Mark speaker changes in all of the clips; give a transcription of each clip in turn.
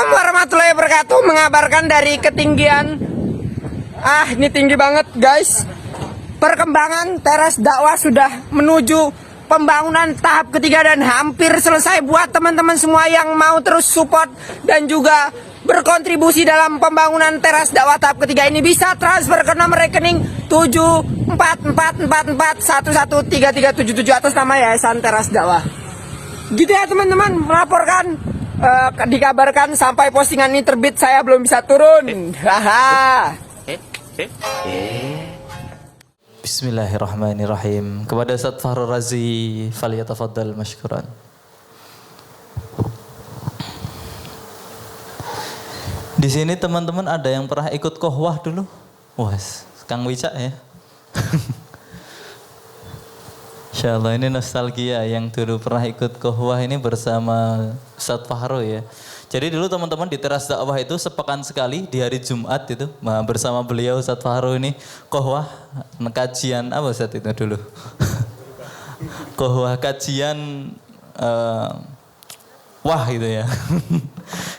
Speaker 1: warahmatullahi wabarakatuh. Mengabarkan dari ketinggian, ini tinggi banget guys. Perkembangan teras dakwah sudah menuju pembangunan tahap ketiga dan hampir selesai. Buat teman-teman semua yang mau terus support dan juga berkontribusi dalam pembangunan teras dakwah tahap ketiga ini, bisa transfer ke nomor rekening 7444411337 atas nama Yayasan Teras Dakwah. Gitu ya teman-teman, melaporkan, dikabarkan sampai postingan ini terbit saya belum bisa turun.
Speaker 2: Bismillahirrahmanirrahim. Kepada Ustaz Fahrul Razi, falyatafaddal mashkuran. Di sini teman-teman ada yang pernah ikut kohwah dulu? Wah, Kang Wicak ya. Insyaallah ini nostalgia yang dulu pernah ikut kohwah ini bersama Ustaz Fahrul ya. Jadi dulu teman-teman di teras dakwah itu sepekan sekali di hari Jumat itu bersama beliau Ustaz Fahrul ini kohwah kajian apa Ustaz itu dulu? Kohwah kajian wah gitu ya.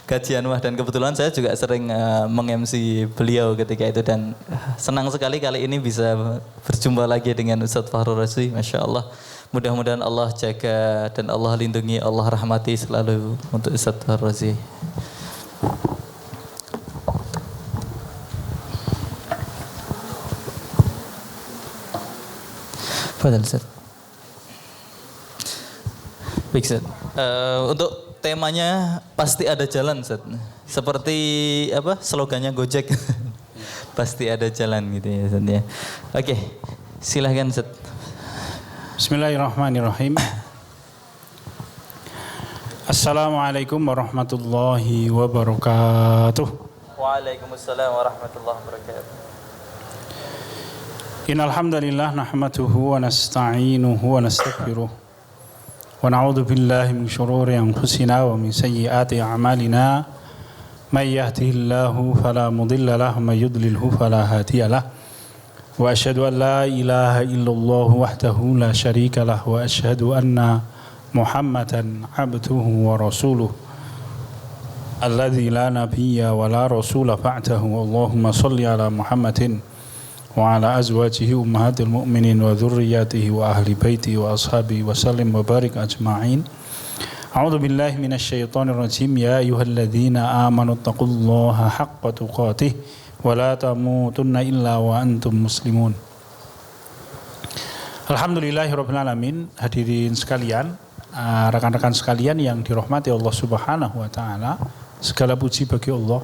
Speaker 2: Kajian wah, dan kebetulan saya juga sering meng-MC beliau ketika itu dan senang sekali kali ini bisa berjumpa lagi dengan Ustaz Fahrul Razi. Masya Allah, mudah-mudahan Allah jaga dan Allah lindungi, Allah rahmati selalu untuk Ustaz Fahrul Razi. Fadhal Ustaz. Baik Ustaz. Untuk temanya pasti ada jalan Ustaz. Seperti apa slogannya Gojek. Pasti ada jalan gitu ya Ustaz ya. Oke, silahkan Ustaz.
Speaker 3: Bismillahirrahmanirrahim. Assalamualaikum warahmatullahi wabarakatuh.
Speaker 2: Waalaikumsalam warahmatullahi wabarakatuh.
Speaker 3: Innal hamdalillah nahmaduhu wa nasta'inuhu wa nastaghfiruh. Wa na'udzu billahi min shururi anfusina wa min sayyiati a'malina. May yahdihillahu fala mudilla lahu wa may yudlilhu fala hadiya lahu. Wa asyhadu an la ilaha illallah wahdahu la syarika lah wa asyhadu anna Muhammadan abduhu wa rasuluh alladzi la nabiyya wa la rasula ba'dahu. Allahumma shalli ala Muhammadin wa ala azwajihi ummahatil mu'minin wa dhurriyyatihi wa ahli baitihi wa ashabihi wa sallim wa barik ajma'in. A'udzu billahi minasyaitonir rajim. Ya ayyuhalladzina amanu taqullaha haqqa tuqatih wa la tamutunna illa wa antum muslimun. Alhamdulillahirabbil alamin. Hadirin sekalian, rekan-rekan sekalian yang dirahmati Allah Subhanahu wa taala, segala puji bagi Allah.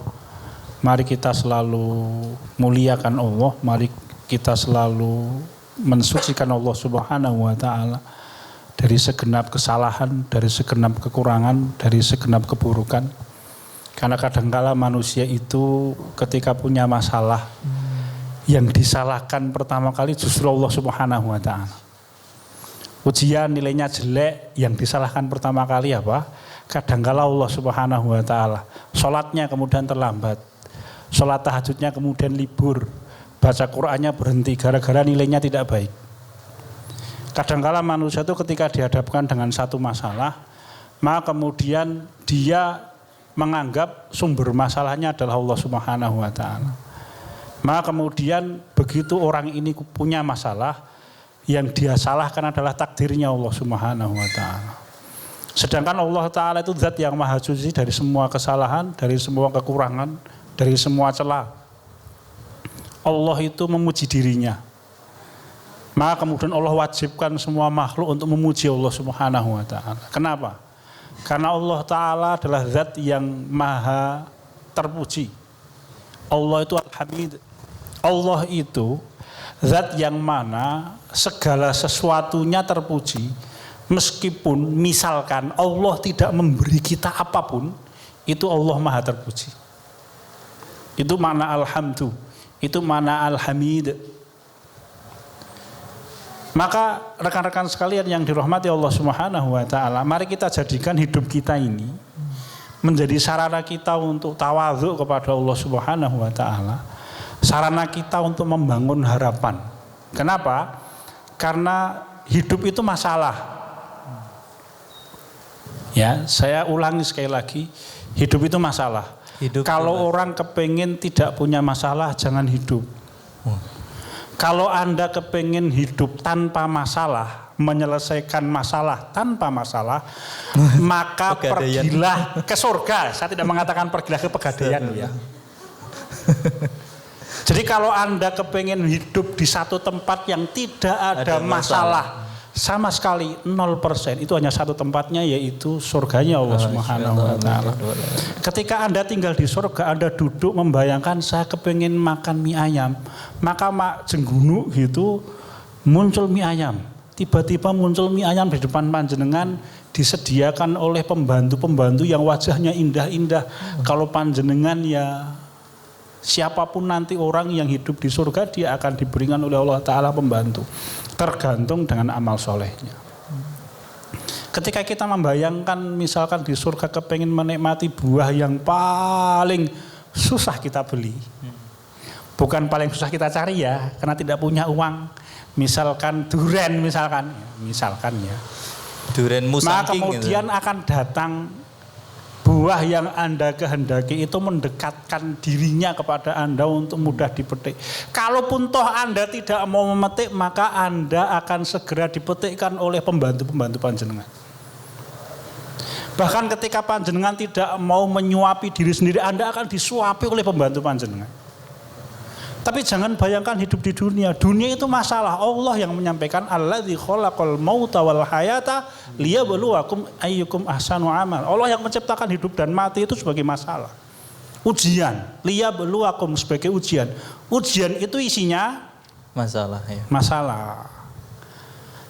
Speaker 3: Mari kita selalu muliakan Allah, mari kita selalu mensucikan Allah Subhanahu wa taala dari segenap kesalahan, dari segenap kekurangan, dari segenap keburukan. Karena kadangkala manusia itu ketika punya masalah, yang disalahkan pertama kali justru Allah Subhanahu wa taala. Ujian nilainya jelek, yang disalahkan pertama kali apa? Kadangkala Allah Subhanahu wa taala. Salatnya kemudian terlambat. Salat tahajudnya kemudian libur. Baca Qur'annya berhenti gara-gara nilainya tidak baik. Kadangkala manusia itu ketika dihadapkan dengan satu masalah, maka kemudian dia menganggap sumber masalahnya adalah Allah Subhanahu wa taala. Maka kemudian begitu orang ini punya masalah, yang dia salahkan adalah takdirnya Allah Subhanahu wa taala. Sedangkan Allah taala itu zat yang maha suci dari semua kesalahan, dari semua kekurangan, dari semua celah. Allah itu memuji dirinya. Maka kemudian Allah wajibkan semua makhluk untuk memuji Allah Subhanahu wa taala. Kenapa? Karena Allah taala adalah zat yang maha terpuji. Allah itu Al-Hamid. Allah itu zat yang mana segala sesuatunya terpuji. Meskipun misalkan Allah tidak memberi kita apapun, itu Allah maha terpuji. Itu makna alhamdu, itu makna alhamid. Maka rekan-rekan sekalian yang dirahmati Allah Subhanahu wa taala, mari kita jadikan hidup kita ini menjadi sarana kita untuk tawadhu kepada Allah Subhanahu wa taala. Sarana kita untuk membangun harapan. Kenapa? Karena hidup itu masalah. Ya, saya ulangi sekali lagi, hidup itu masalah. Kalau orang kepingin tidak punya masalah, jangan hidup. Kalau Anda kepingin hidup tanpa masalah, menyelesaikan masalah tanpa masalah, maka pergilah ke surga. Saya tidak mengatakan pergilah ke pegadaian ya. Jadi kalau Anda kepingin hidup di satu tempat yang tidak ada masalah sama sekali 0%, itu hanya satu tempatnya, yaitu surganya Allah Subhanahu wa taala. Ketika Anda tinggal di surga, Anda duduk membayangkan saya kepingin makan mie ayam, maka jenggunu gitu muncul mie ayam. Tiba-tiba muncul mie ayam di depan panjenengan, disediakan oleh pembantu-pembantu yang wajahnya indah-indah. Kalau panjenengan ya siapapun nanti orang yang hidup di surga, dia akan diberikan oleh Allah Ta'ala pembantu. Tergantung dengan amal solehnya. Ketika kita membayangkan misalkan di surga kepingin menikmati buah yang paling susah kita beli. Bukan paling susah kita cari ya, karena tidak punya uang. Misalkan durian misalkan ya.
Speaker 2: Durian musangking.
Speaker 3: Maka kemudian gitu akan datang buah yang Anda kehendaki itu mendekatkan dirinya kepada Anda untuk mudah dipetik. Kalaupun toh Anda tidak mau memetik, maka Anda akan segera dipetikkan oleh pembantu-pembantu panjenengan. Bahkan ketika panjenengan tidak mau menyuapi diri sendiri, Anda akan disuapi oleh pembantu panjenengan. Tapi jangan bayangkan hidup di dunia. Dunia itu masalah. Allah yang menyampaikan alladzi khalaqal mauta wal hayata liyabluwakum ayyukum ahsanu amal. Allah yang menciptakan hidup dan mati itu sebagai masalah. Ujian, liyabluwakum sebagai ujian. Ujian itu isinya
Speaker 2: masalah ya.
Speaker 3: Masalah.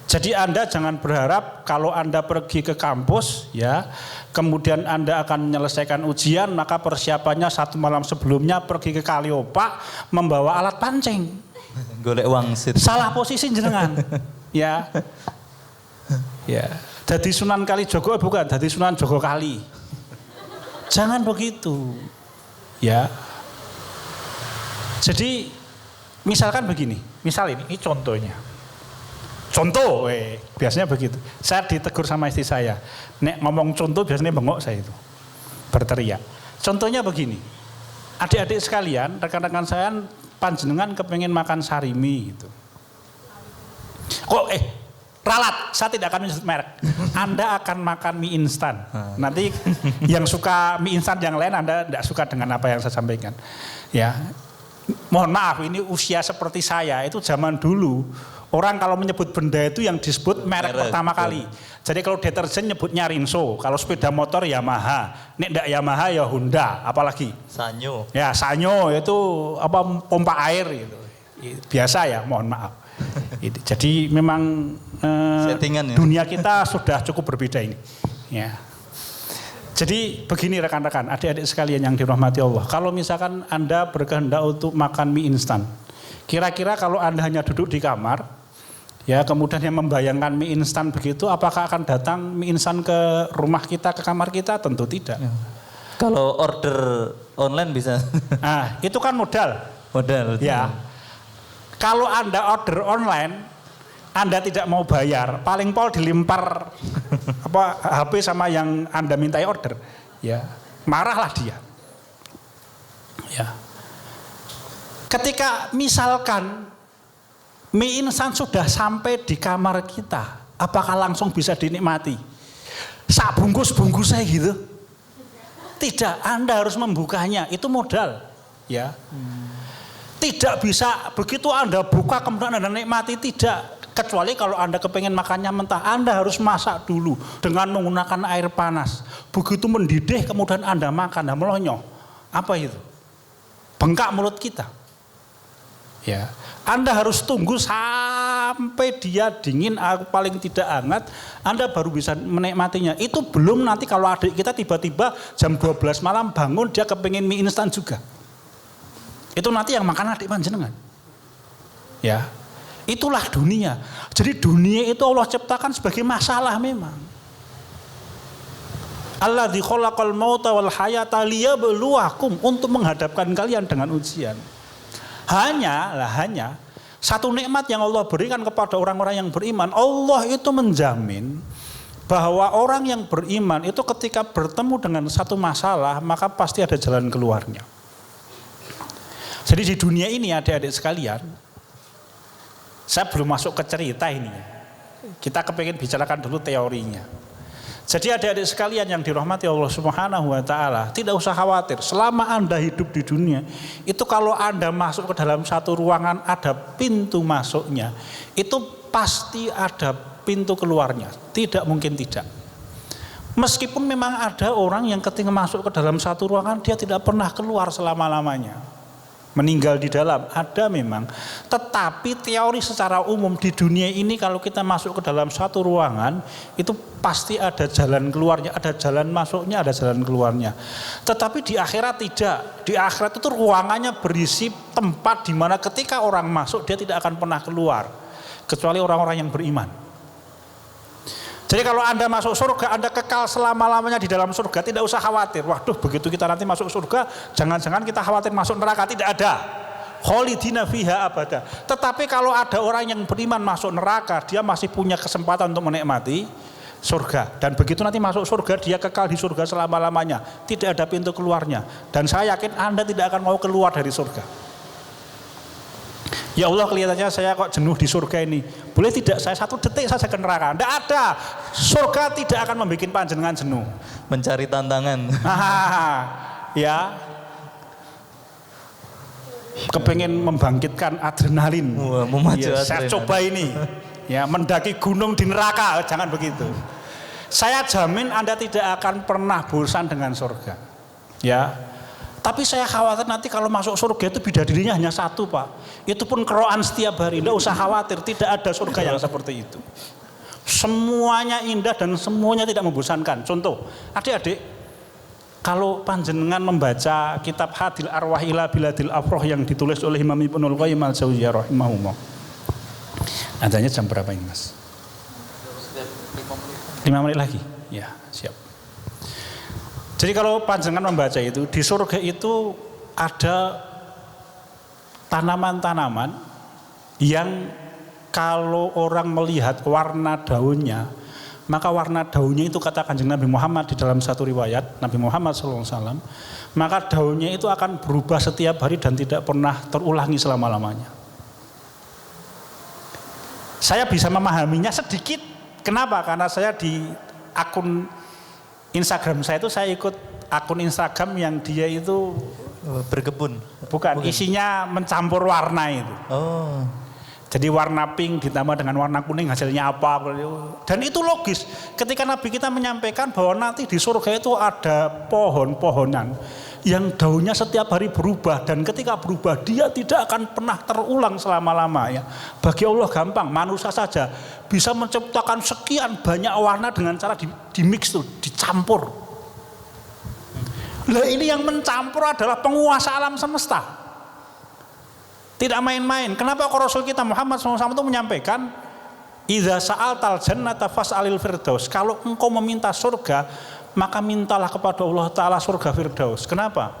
Speaker 3: Jadi Anda jangan berharap kalau Anda pergi ke kampus ya, kemudian Anda akan menyelesaikan ujian, maka persiapannya satu malam sebelumnya pergi ke Kaliopak membawa alat pancing.
Speaker 2: Golek uang sit.
Speaker 3: Salah posisi jenengan. Ya. Ya. Jadi Sunan Kalijogo bukan, jadi Sunan Jogokali. Jangan begitu. Ya. Jadi misalkan begini, misal ini contohnya. Contoh, biasanya begitu. Saya ditegur sama istri saya. Nek ngomong contoh biasanya bengok saya itu. Berteriak. Contohnya begini. Adik-adik sekalian, rekan-rekan saya panjenengan kepengen makan sarimi gitu. Ralat, saya tidak akan menyebut merek. Anda akan makan mie instan. Nanti yang suka mie instan yang lain Anda tidak suka dengan apa yang saya sampaikan. Ya. Mohon maaf, ini usia seperti saya itu zaman dulu. Orang kalau menyebut benda itu yang disebut merek pertama kali. Jadi kalau deterjen nyebutnya Rinso, kalau sepeda motor Yamaha, nek ndak Yamaha ya Honda, apalagi
Speaker 2: Sanyo.
Speaker 3: Ya Sanyo itu apa pompa air gitu. Biasa ya, mohon maaf. Jadi memang
Speaker 2: settingan ya.
Speaker 3: Dunia kita sudah cukup berbeda ini. Ya. Jadi begini rekan-rekan, adik-adik sekalian yang dirahmati Allah. Kalau misalkan Anda berkehendak untuk makan mie instan, kira-kira kalau Anda hanya duduk di kamar, ya kemudian yang membayangkan mie instan begitu, apakah akan datang mie instan ke rumah kita, ke kamar kita? Tentu tidak.
Speaker 2: Ya. Kalau order online bisa.
Speaker 3: Nah, itu kan modal.
Speaker 2: Modal.
Speaker 3: Ya. Kalau Anda order online, Anda tidak mau bayar, paling pol dilempar HP sama yang Anda mintai order. Ya, marahlah dia. Ya. Ketika misalkan mie instan sudah sampai di kamar kita, apakah langsung bisa dinikmati? Sak bungkus-bungkus saya gitu? Tidak, Anda harus membukanya, itu modal. Ya. Tidak bisa begitu Anda buka kemudian Anda nikmati, tidak. Kecuali kalau Anda kepengen makannya mentah, Anda harus masak dulu dengan menggunakan air panas. Begitu mendidih kemudian Anda makan, Anda melonyoh. Apa itu? Bengkak mulut kita. Ya, Anda harus tunggu sampai dia dingin, paling tidak hangat, Anda baru bisa menikmatinya. Itu belum nanti kalau adik kita tiba-tiba jam 12 malam bangun, dia kepengen mie instan juga. Itu nanti yang makan adik panjenengan. Ya. Itulah dunia. Jadi dunia itu Allah ciptakan sebagai masalah memang. Alladzi khalaqal mauta wal hayata liyabluwakum, untuk menghadapkan kalian dengan ujian. Hanya satu nikmat yang Allah berikan kepada orang-orang yang beriman. Allah itu menjamin bahwa orang yang beriman itu ketika bertemu dengan satu masalah maka pasti ada jalan keluarnya. Jadi di dunia ini adik-adik sekalian, saya belum masuk ke cerita ini. Kita kepingin bicarakan dulu teorinya. Jadi adik-adik sekalian yang dirahmati Allah Subhanahu wa taala, tidak usah khawatir. Selama Anda hidup di dunia, itu kalau Anda masuk ke dalam satu ruangan ada pintu masuknya, itu pasti ada pintu keluarnya. Tidak mungkin tidak. Meskipun memang ada orang yang ketika masuk ke dalam satu ruangan dia tidak pernah keluar selama-lamanya. Meninggal di dalam, ada memang. Tetapi teori secara umum di dunia ini kalau kita masuk ke dalam satu ruangan, itu pasti ada jalan keluarnya, ada jalan masuknya, ada jalan keluarnya. Tetapi di akhirat tidak. Di akhirat itu ruangannya berisi tempat di mana ketika orang masuk dia tidak akan pernah keluar. Kecuali orang-orang yang beriman. Jadi kalau Anda masuk surga, Anda kekal selama-lamanya di dalam surga, tidak usah khawatir. Waduh, begitu kita nanti masuk surga, jangan-jangan kita khawatir masuk neraka. Tidak ada. Khalidina fiha abada. Tetapi kalau ada orang yang beriman masuk neraka, dia masih punya kesempatan untuk menikmati surga. Dan begitu nanti masuk surga, dia kekal di surga selama-lamanya. Tidak ada pintu keluarnya. Dan saya yakin Anda tidak akan mau keluar dari surga. Ya Allah, kelihatannya saya kok jenuh di surga ini. Boleh tidak saya 1 detik saja ke neraka? Tidak ada. Surga tidak akan membuat panjenengan jenuh.
Speaker 2: Mencari tantangan.
Speaker 3: Ya. Kepengen membangkitkan adrenalin.
Speaker 2: Wah, memacu
Speaker 3: Ya, saya
Speaker 2: adrenalin.
Speaker 3: coba ini. Ya, mendaki gunung di neraka, jangan begitu. Saya jamin Anda tidak akan pernah bosan dengan surga. Ya. Tapi saya khawatir nanti kalau masuk surga itu bidadarinya hanya 1, Pak. Itu pun keroan setiap hari. Tidak usah khawatir, tidak ada surga yang seperti itu. Semuanya indah dan semuanya tidak membosankan. Contoh, adik-adik, kalau panjenengan membaca kitab Hadil Arwah ila Biladil Afroh yang ditulis oleh Imam Ibnul Qayyim al-Jauziyah rahimahullah. Adanya jam berapa ini, Mas? 5 menit lagi. Ya, siap. Jadi kalau panjenengan membaca itu, di surga itu ada tanaman-tanaman yang kalau orang melihat warna daunnya, maka warna daunnya itu kata Kanjeng Nabi Muhammad di dalam satu riwayat, Nabi Muhammad SAW, maka daunnya itu akan berubah setiap hari dan tidak pernah terulangi selama-lamanya. Saya bisa memahaminya sedikit. Kenapa? Karena saya di akun Instagram saya itu, saya ikut akun Instagram yang dia itu
Speaker 2: Berkebun.
Speaker 3: bukan, isinya mencampur warna itu.
Speaker 2: Oh.
Speaker 3: Jadi warna pink ditambah dengan warna kuning hasilnya apa. Dan itu logis ketika Nabi kita menyampaikan bahwa nanti di surga itu ada pohon-pohonan yang daunnya setiap hari berubah, dan ketika berubah dia tidak akan pernah terulang selama-lamanya. Bagi Allah gampang, manusia saja bisa menciptakan sekian banyak warna dengan cara di mix tuh, dicampur. Lah ini yang mencampur adalah penguasa alam semesta. Tidak main-main. Kenapa kok Rasul kita Muhammad SAW itu menyampaikan, idza sa'altal jannata fas'alil firdaus. Kalau engkau meminta surga, maka mintalah kepada Allah Ta'ala surga firdaus. Kenapa?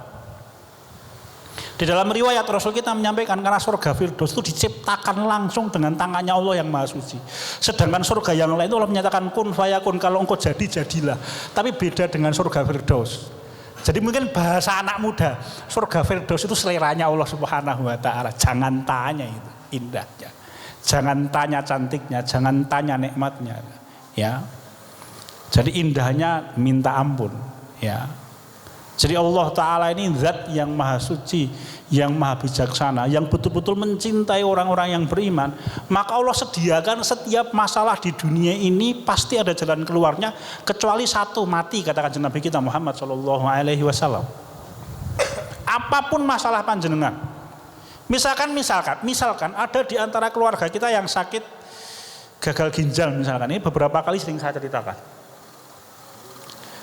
Speaker 3: Di dalam riwayat Rasul kita menyampaikan karena surga firdaus itu diciptakan langsung dengan tangannya Allah yang maha suci. Sedangkan surga yang lain itu Allah menyatakan kun fayakun, kalau engkau jadi jadilah. Tapi beda dengan surga firdaus. Jadi mungkin bahasa anak muda, surga firdaus itu seleranya Allah Subhanahu wa taala. Jangan tanya itu indahnya. Jangan tanya cantiknya, jangan tanya nikmatnya. Ya. Jadi indahnya minta ampun, ya. Jadi Allah Ta'ala ini zat yang maha suci, yang maha bijaksana, yang betul-betul mencintai orang-orang yang beriman. Maka Allah sediakan setiap masalah di dunia ini pasti ada jalan keluarnya, kecuali satu, mati, kata Kanjeng Nabi kita Muhammad SAW. Apapun masalah panjenengan, misalkan ada di antara keluarga kita yang sakit gagal ginjal misalkan, ini beberapa kali sering saya ceritakan.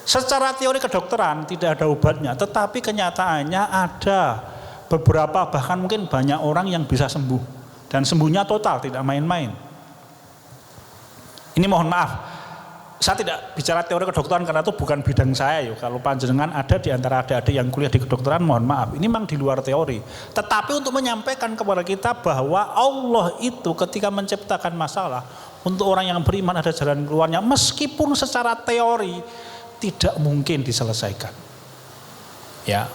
Speaker 3: Secara teori kedokteran tidak ada obatnya, tetapi kenyataannya ada beberapa, bahkan mungkin banyak orang yang bisa sembuh, dan sembuhnya total, tidak main-main. Ini mohon maaf, saya tidak bicara teori kedokteran karena itu bukan bidang saya. Kalau panjenengan ada di antara adik-adik yang kuliah di kedokteran, mohon maaf, ini memang di luar teori. Tetapi untuk menyampaikan kepada kita bahwa Allah itu ketika menciptakan masalah, untuk orang yang beriman ada jalan keluarnya, meskipun secara teori tidak mungkin diselesaikan. Ya,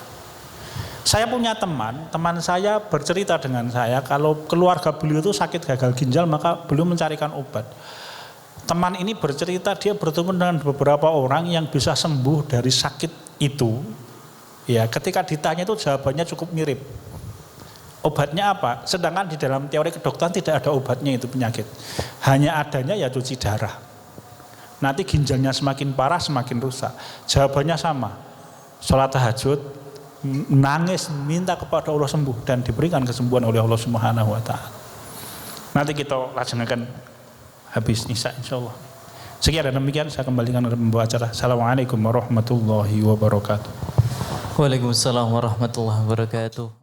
Speaker 3: saya punya teman saya bercerita dengan saya kalau keluarga beliau itu sakit gagal ginjal, maka beliau mencarikan obat. Teman ini bercerita dia bertemu dengan beberapa orang yang bisa sembuh dari sakit itu. Ya, ketika ditanya itu jawabannya cukup mirip. Obatnya apa? Sedangkan di dalam teori kedokteran tidak ada obatnya itu penyakit. Hanya adanya ya cuci darah. Nanti ginjalnya semakin parah semakin rusak. Jawabannya sama. Sholat tahajud, nangis, minta kepada Allah sembuh dan diberikan kesembuhan oleh Allah Subhanahu wa taala. Nanti kita laksanakan habis Isya insyaallah. Sekian dan demikian saya kembalikan kepada pembawa acara. Assalamualaikum warahmatullahi wabarakatuh.
Speaker 2: Waalaikumsalam warahmatullahi wabarakatuh.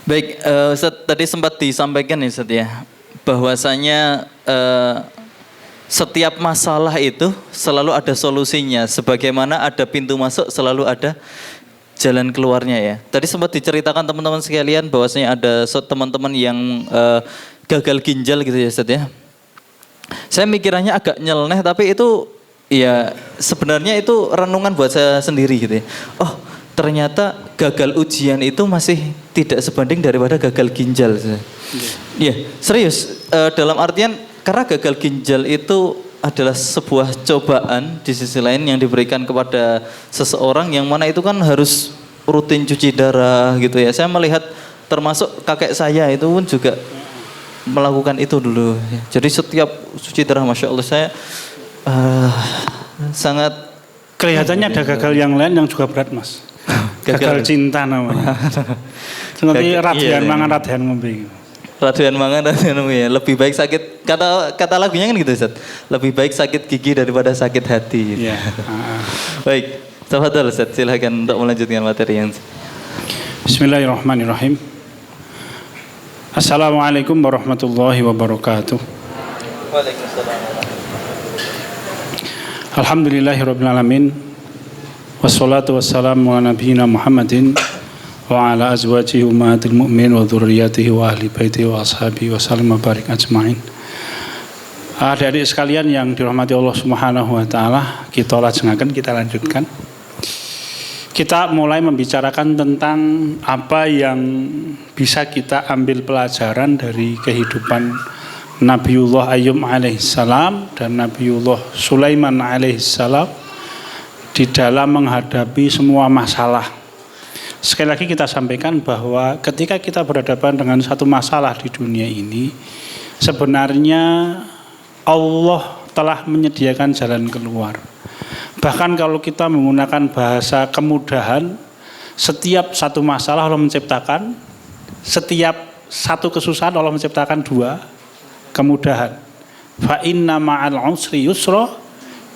Speaker 2: Baik, Ustaz, tadi sempat disampaikan ya Ustaz ya, bahwasanya setiap masalah itu selalu ada solusinya, sebagaimana ada pintu masuk selalu ada jalan keluarnya ya. Tadi sempat diceritakan teman-teman sekalian bahwasanya ada teman-teman yang gagal ginjal gitu ya Ustaz ya. Saya mikirannya agak nyeleneh, tapi itu ya sebenarnya itu renungan buat saya sendiri gitu ya. Oh, ternyata gagal ujian itu masih tidak sebanding daripada gagal ginjal. Iya, serius. Dalam artian karena gagal ginjal itu adalah sebuah cobaan di sisi lain yang diberikan kepada seseorang yang mana itu kan harus rutin cuci darah gitu ya. Saya melihat termasuk kakek saya itu pun juga melakukan itu dulu. Jadi setiap cuci darah, Masya Allah, saya sangat
Speaker 3: Kelihatannya ada gagal yang lain yang juga berat, Mas. Gagal cinta namanya. Nanti radian mangan radian ngombe.
Speaker 2: Radian mangan radian ngombe ya. Lebih baik sakit, kata lagunya kan gitu Ustaz. Lebih baik sakit gigi daripada sakit hati. Gitu.
Speaker 3: Iya.
Speaker 2: Baik, tafadhol Ustaz, silakan untuk melanjutkan materi yang.
Speaker 3: Bismillahirrahmanirrahim. Assalamualaikum warahmatullahi wabarakatuh.
Speaker 2: Waalaikumsalam.
Speaker 3: Alhamdulillahirabbil alamin. Wassalatu wassalamu ala nabiyyina Muhammadin wa ala azwajihi ummahatil mu'minin wa dzurriyyatihi wa ahli baitihi wa ashabihi wa sallam barik ajmain. Adik-adik sekalian yang dirahmati Allah Subhanahu wa taala, kita lanjutkan. Kita mulai membicarakan tentang apa yang bisa kita ambil pelajaran dari kehidupan Nabiullah Ayyub alaihissalam dan Nabiullah Sulaiman alaihissalam di dalam menghadapi semua masalah. Sekali lagi kita sampaikan bahwa ketika kita berhadapan dengan satu masalah di dunia ini, sebenarnya Allah telah menyediakan jalan keluar. Bahkan kalau kita menggunakan bahasa kemudahan, setiap satu masalah Allah menciptakan, setiap satu kesusahan Allah menciptakan dua kemudahan. Fa inna ma'al usri yusra,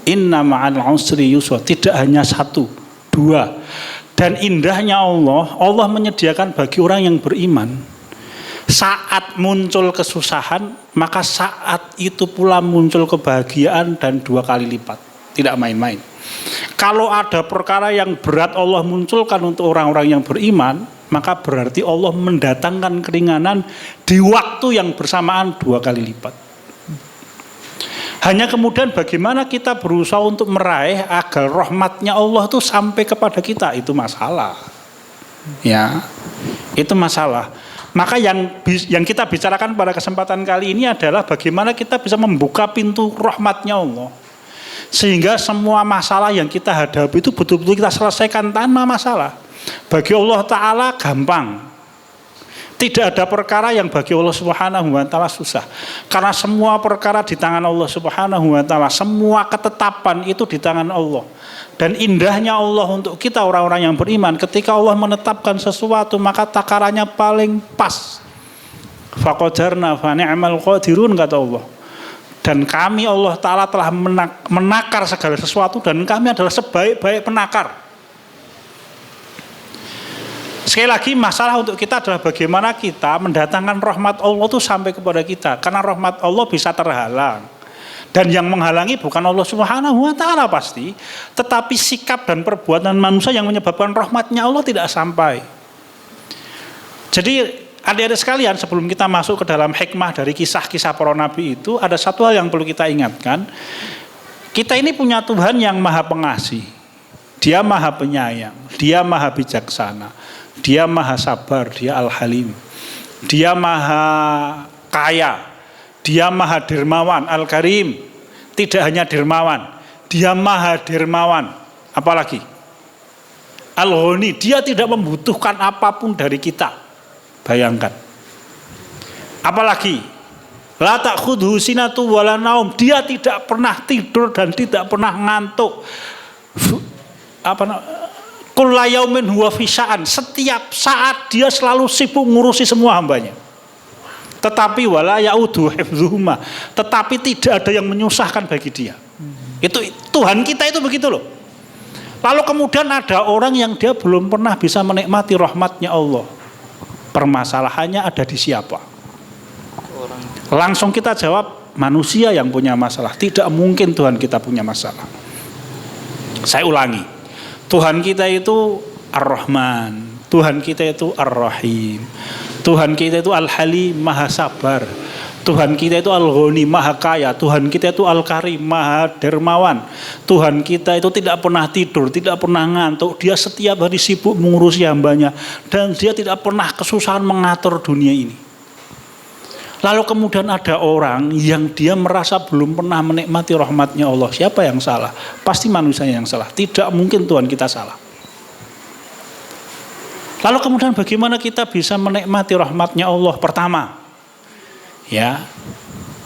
Speaker 3: inna ma'al usri yusra. Tidak hanya satu, dua. Dan indahnya Allah menyediakan bagi orang yang beriman, saat muncul kesusahan, maka saat itu pula muncul kebahagiaan dan 2 kali lipat. Tidak main-main. Kalau ada perkara yang berat Allah munculkan untuk orang-orang yang beriman, maka berarti Allah mendatangkan keringanan di waktu yang bersamaan 2 kali lipat. Hanya kemudian bagaimana kita berusaha untuk meraih agar rahmatnya Allah itu sampai kepada kita, itu masalah. Ya, itu masalah. Maka yang kita bicarakan pada kesempatan kali ini adalah bagaimana kita bisa membuka pintu rahmatnya Allah. Sehingga semua masalah yang kita hadapi itu betul-betul kita selesaikan tanpa masalah. Bagi Allah Ta'ala gampang. Tidak ada perkara yang bagi Allah Subhanahu wa Ta'ala susah. Karena semua perkara di tangan Allah Subhanahu wa Ta'ala. Semua ketetapan itu di tangan Allah. Dan indahnya Allah untuk kita orang-orang yang beriman, ketika Allah menetapkan sesuatu maka takarannya paling pas. Faqadarna fa ni'mal qadirun, kata Allah. Dan kami Allah Ta'ala telah menakar segala sesuatu, dan kami adalah sebaik-baik penakar. Sekali lagi masalah untuk kita adalah bagaimana kita mendatangkan rahmat Allah itu sampai kepada kita. Karena rahmat Allah bisa terhalang. Dan yang menghalangi bukan Allah Subhanahu wa taala pasti, tetapi sikap dan perbuatan manusia yang menyebabkan rahmatnya Allah tidak sampai. Jadi adik-adik sekalian, sebelum kita masuk ke dalam hikmah dari kisah-kisah para nabi itu, ada satu hal yang perlu kita ingatkan. Kita ini punya Tuhan yang maha pengasih. Dia maha penyayang, dia maha bijaksana. Dia maha sabar, dia al-halim. Dia maha kaya, dia maha dermawan, al-karim. Tidak hanya dermawan, dia maha dermawan. Apalagi? Al-ghani, dia tidak membutuhkan apapun dari kita. Bayangkan. Apalagi? La ta'khudhu sinatu wala naum, dia tidak pernah tidur dan tidak pernah ngantuk. Kulla yaumin huwa fisa'an, setiap saat dia selalu sibuk ngurusi semua hambanya. Tetapi wala ya'udu hifdzuhuma, tetapi tidak ada yang menyusahkan bagi dia. Itu Tuhan kita itu begitu loh. Lalu kemudian ada orang yang dia belum pernah bisa menikmati rahmatnya Allah. Permasalahannya ada di siapa? Langsung kita jawab, manusia yang punya masalah. Tidak mungkin Tuhan kita punya masalah. Saya ulangi. Tuhan kita itu Ar-Rahman, Tuhan kita itu Ar-Rahim, Tuhan kita itu Al-Halim, maha sabar, Tuhan kita itu Al-Ghani, maha kaya, Tuhan kita itu Al-Karim, maha dermawan, Tuhan kita itu tidak pernah tidur, tidak pernah ngantuk, dia setiap hari sibuk mengurusi hambanya, dan dia tidak pernah kesusahan mengatur dunia ini. Lalu kemudian ada orang yang dia merasa belum pernah menikmati rahmatnya Allah. Siapa yang salah? Pasti manusia yang salah. Tidak mungkin Tuhan kita salah. Lalu kemudian bagaimana kita bisa menikmati rahmatnya Allah? Pertama, ya,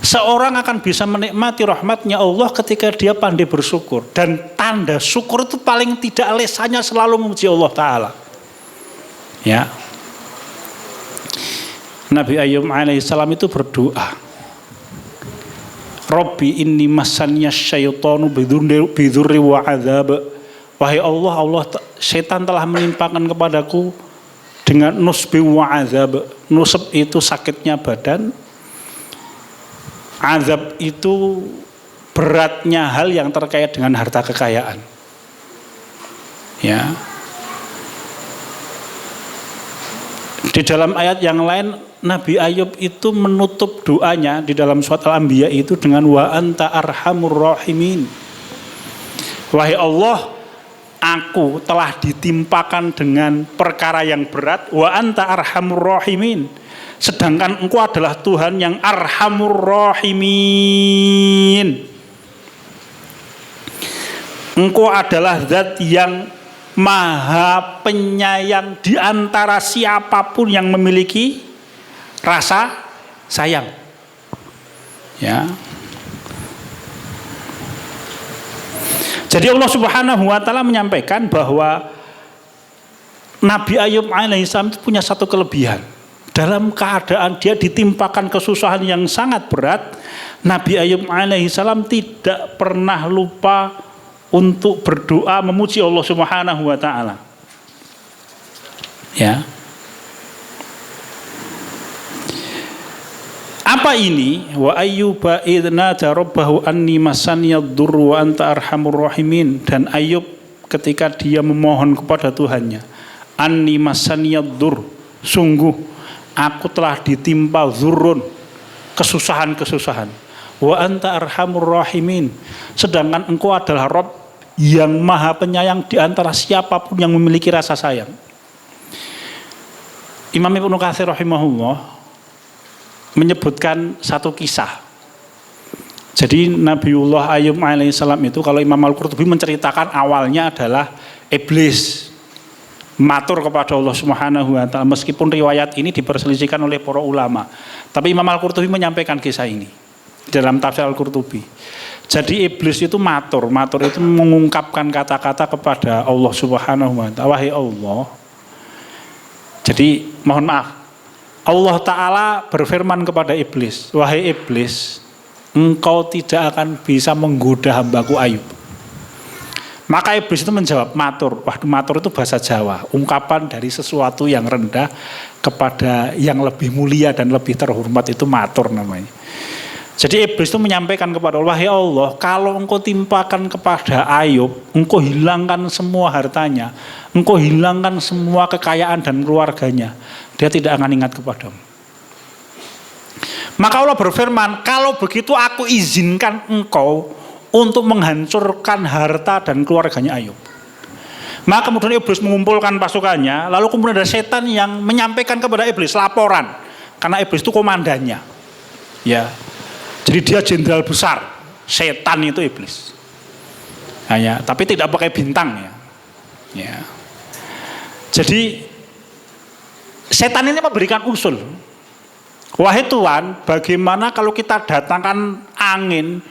Speaker 3: seorang akan bisa menikmati rahmatnya Allah ketika dia pandai bersyukur. Dan tanda syukur itu paling tidak lesannya selalu memuji Allah Ta'ala. Ya. Nabi Ayub alaihissalam itu berdoa, Rabbi inni massanya syaitanu bidurri wa adzab. Wahai Allah, setan telah menimpakan kepadaku dengan nusbi wa adzab. Nusb itu sakitnya badan, azab itu beratnya hal yang terkait dengan harta kekayaan. Ya. Di dalam ayat yang lain Nabi Ayub itu menutup doanya di dalam surat Al-Anbiya itu dengan wa anta arhamur rahimin. Wahai Allah, aku telah ditimpakan dengan perkara yang berat, wa anta arhamur rahimin. Sedangkan engkau adalah Tuhan yang arhamur rahimin. Engkau adalah zat yang maha penyayang di antara siapapun yang memiliki rasa sayang. Ya. Jadi Allah Subhanahu wa taala menyampaikan bahwa Nabi Ayub alaihissalam itu punya satu kelebihan. Dalam keadaan dia ditimpakan kesusahan yang sangat berat, Nabi Ayub alaihissalam tidak pernah lupa untuk berdoa memuji Allah Subhanahu wa taala. Ya. Apa ini? Wa ayyuba idna rabbahu anni masaniyad-durru wa anta arhamur rahimin. Dan Ayub ketika dia memohon kepada Tuhannya, anni masaniyad-dur, sungguh aku telah ditimpa dzurrun, kesusahan-kesusahan. Wa anta arhamur rahimin, sedangkan engkau adalah Rabb yang maha penyayang di antara siapapun yang memiliki rasa sayang. Imam Ibnu Katsir rahimahullah menyebutkan satu kisah. Jadi Nabiullah Ayub alaihissalam itu, kalau Imam Al-Qurtubi menceritakan awalnya adalah iblis matur kepada Allah Subhanahu wa taala, meskipun riwayat ini diperselisihkan oleh para ulama. Tapi Imam Al-Qurtubi menyampaikan kisah ini dalam tafsir Al-Qurtubi. Jadi iblis itu matur itu mengungkapkan kata-kata kepada Allah Subhanahu wa taala, wahai Allah. Jadi mohon maaf, Allah Ta'ala berfirman kepada iblis, wahai iblis, engkau tidak akan bisa menggoda hambaku Ayub. Maka iblis itu menjawab matur. Waduh, matur itu bahasa Jawa, ungkapan dari sesuatu yang rendah kepada yang lebih mulia dan lebih terhormat, itu matur namanya. Jadi iblis itu menyampaikan kepada Allah, wahai Allah, kalau engkau timpakan kepada Ayub, engkau hilangkan semua hartanya, engkau hilangkan semua kekayaan dan keluarganya, dia tidak akan ingat kepadamu. Maka Allah berfirman, kalau begitu aku izinkan engkau untuk menghancurkan harta dan keluarganya Ayub. Maka kemudian iblis mengumpulkan pasukannya, lalu kemudian ada setan yang menyampaikan kepada iblis laporan, karena iblis itu komandannya. Ya. Jadi dia jenderal besar, setan itu iblis. Hanya, tapi tidak pakai bintang ya. Ya. Jadi setan ini memberikan usul. Wahai Tuhan, bagaimana kalau kita datangkan angin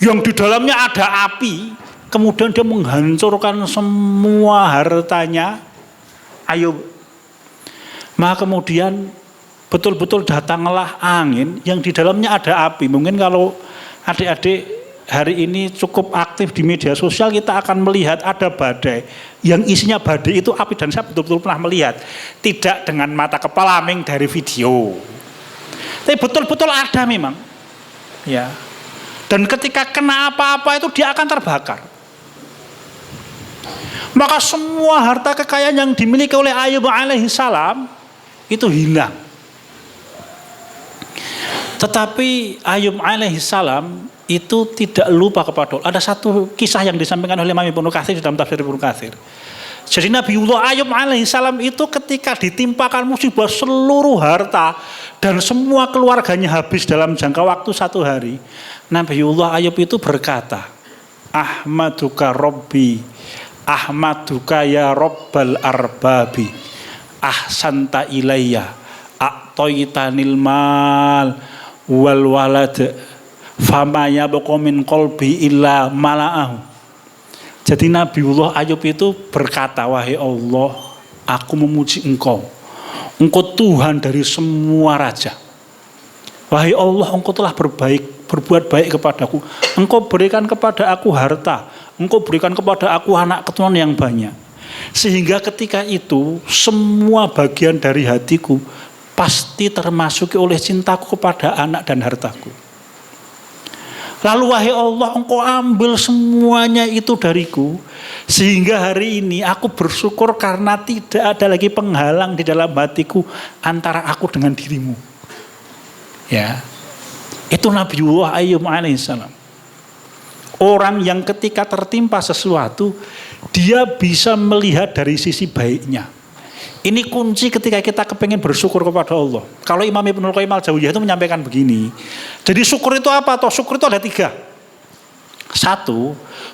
Speaker 3: yang di dalamnya ada api, kemudian dia menghancurkan semua hartanya Ayub. Maka kemudian betul-betul datanglah angin yang di dalamnya ada api. Mungkin kalau adik-adik hari ini cukup aktif di media sosial, kita akan melihat ada badai yang isinya badai itu api, dan saya betul-betul pernah melihat, tidak dengan mata kepala, meng dari video, tapi betul-betul ada memang ya. Dan ketika kena apa-apa itu dia akan terbakar. Maka semua harta kekayaan yang dimiliki oleh Ayub alaihissalam itu hilang. Tetapi Ayub alaihissalam itu tidak lupa kepada Allah. Ada satu kisah yang disampaikan oleh Imam Ibnu Katsir dalam tafsir Ibnu Katsir. Jadi Nabiullah Ayub alaihissalam itu ketika ditimpakan musibah, seluruh harta dan semua keluarganya habis dalam jangka waktu 1 hari, Nabiullah Ayub itu berkata, Ahmaduka Rabbi, Ahmaduka ya Rabbal Arbabi, ahsanta ilayya, a'toitanil mal wal walad, fama yabqa min qalbi illa mala'ahu. Jadi Nabiullah Ayub itu berkata, wahai Allah, aku memuji engkau, engkau Tuhan dari semua raja. Wahai Allah, engkau telah berbuat baik kepadaku, engkau berikan kepada aku harta, engkau berikan kepada aku anak keturunan yang banyak, sehingga ketika itu semua bagian dari hatiku pasti termasuki oleh cintaku kepada anak dan hartaku. Lalu wahai Allah, engkau ambil semuanya itu dariku, sehingga hari ini aku bersyukur karena tidak ada lagi penghalang di dalam hatiku antara aku dengan dirimu. Ya, itu Nabiullah Ayub alaihissalam. Orang yang ketika tertimpa sesuatu, dia bisa melihat dari sisi baiknya. Ini kunci ketika kita kepengen bersyukur kepada Allah. Kalau Imam Ibnul Qayyim al-Jauziyah itu menyampaikan begini. Jadi syukur itu apa? Syukur itu ada 3. 1,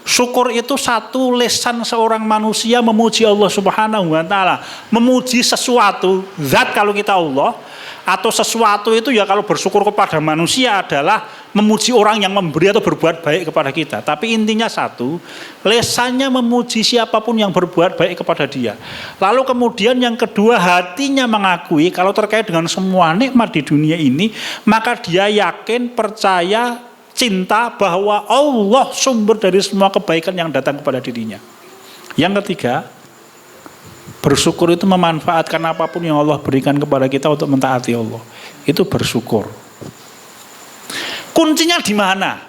Speaker 3: syukur itu satu lisan seorang manusia memuji Allah Subhanahu wa taala, memuji sesuatu, zat kalau kita Allah, atau sesuatu itu ya kalau bersyukur kepada manusia adalah memuji orang yang memberi atau berbuat baik kepada kita. Tapi intinya satu, lesannya memuji siapapun yang berbuat baik kepada dia. Lalu kemudian yang kedua, hatinya mengakui kalau terkait dengan semua nikmat di dunia ini, maka dia yakin, percaya, cinta bahwa Allah sumber dari semua kebaikan yang datang kepada dirinya. Yang ketiga, bersyukur itu memanfaatkan apapun yang Allah berikan kepada kita untuk mentaati Allah. Itu bersyukur. Kuncinya di mana?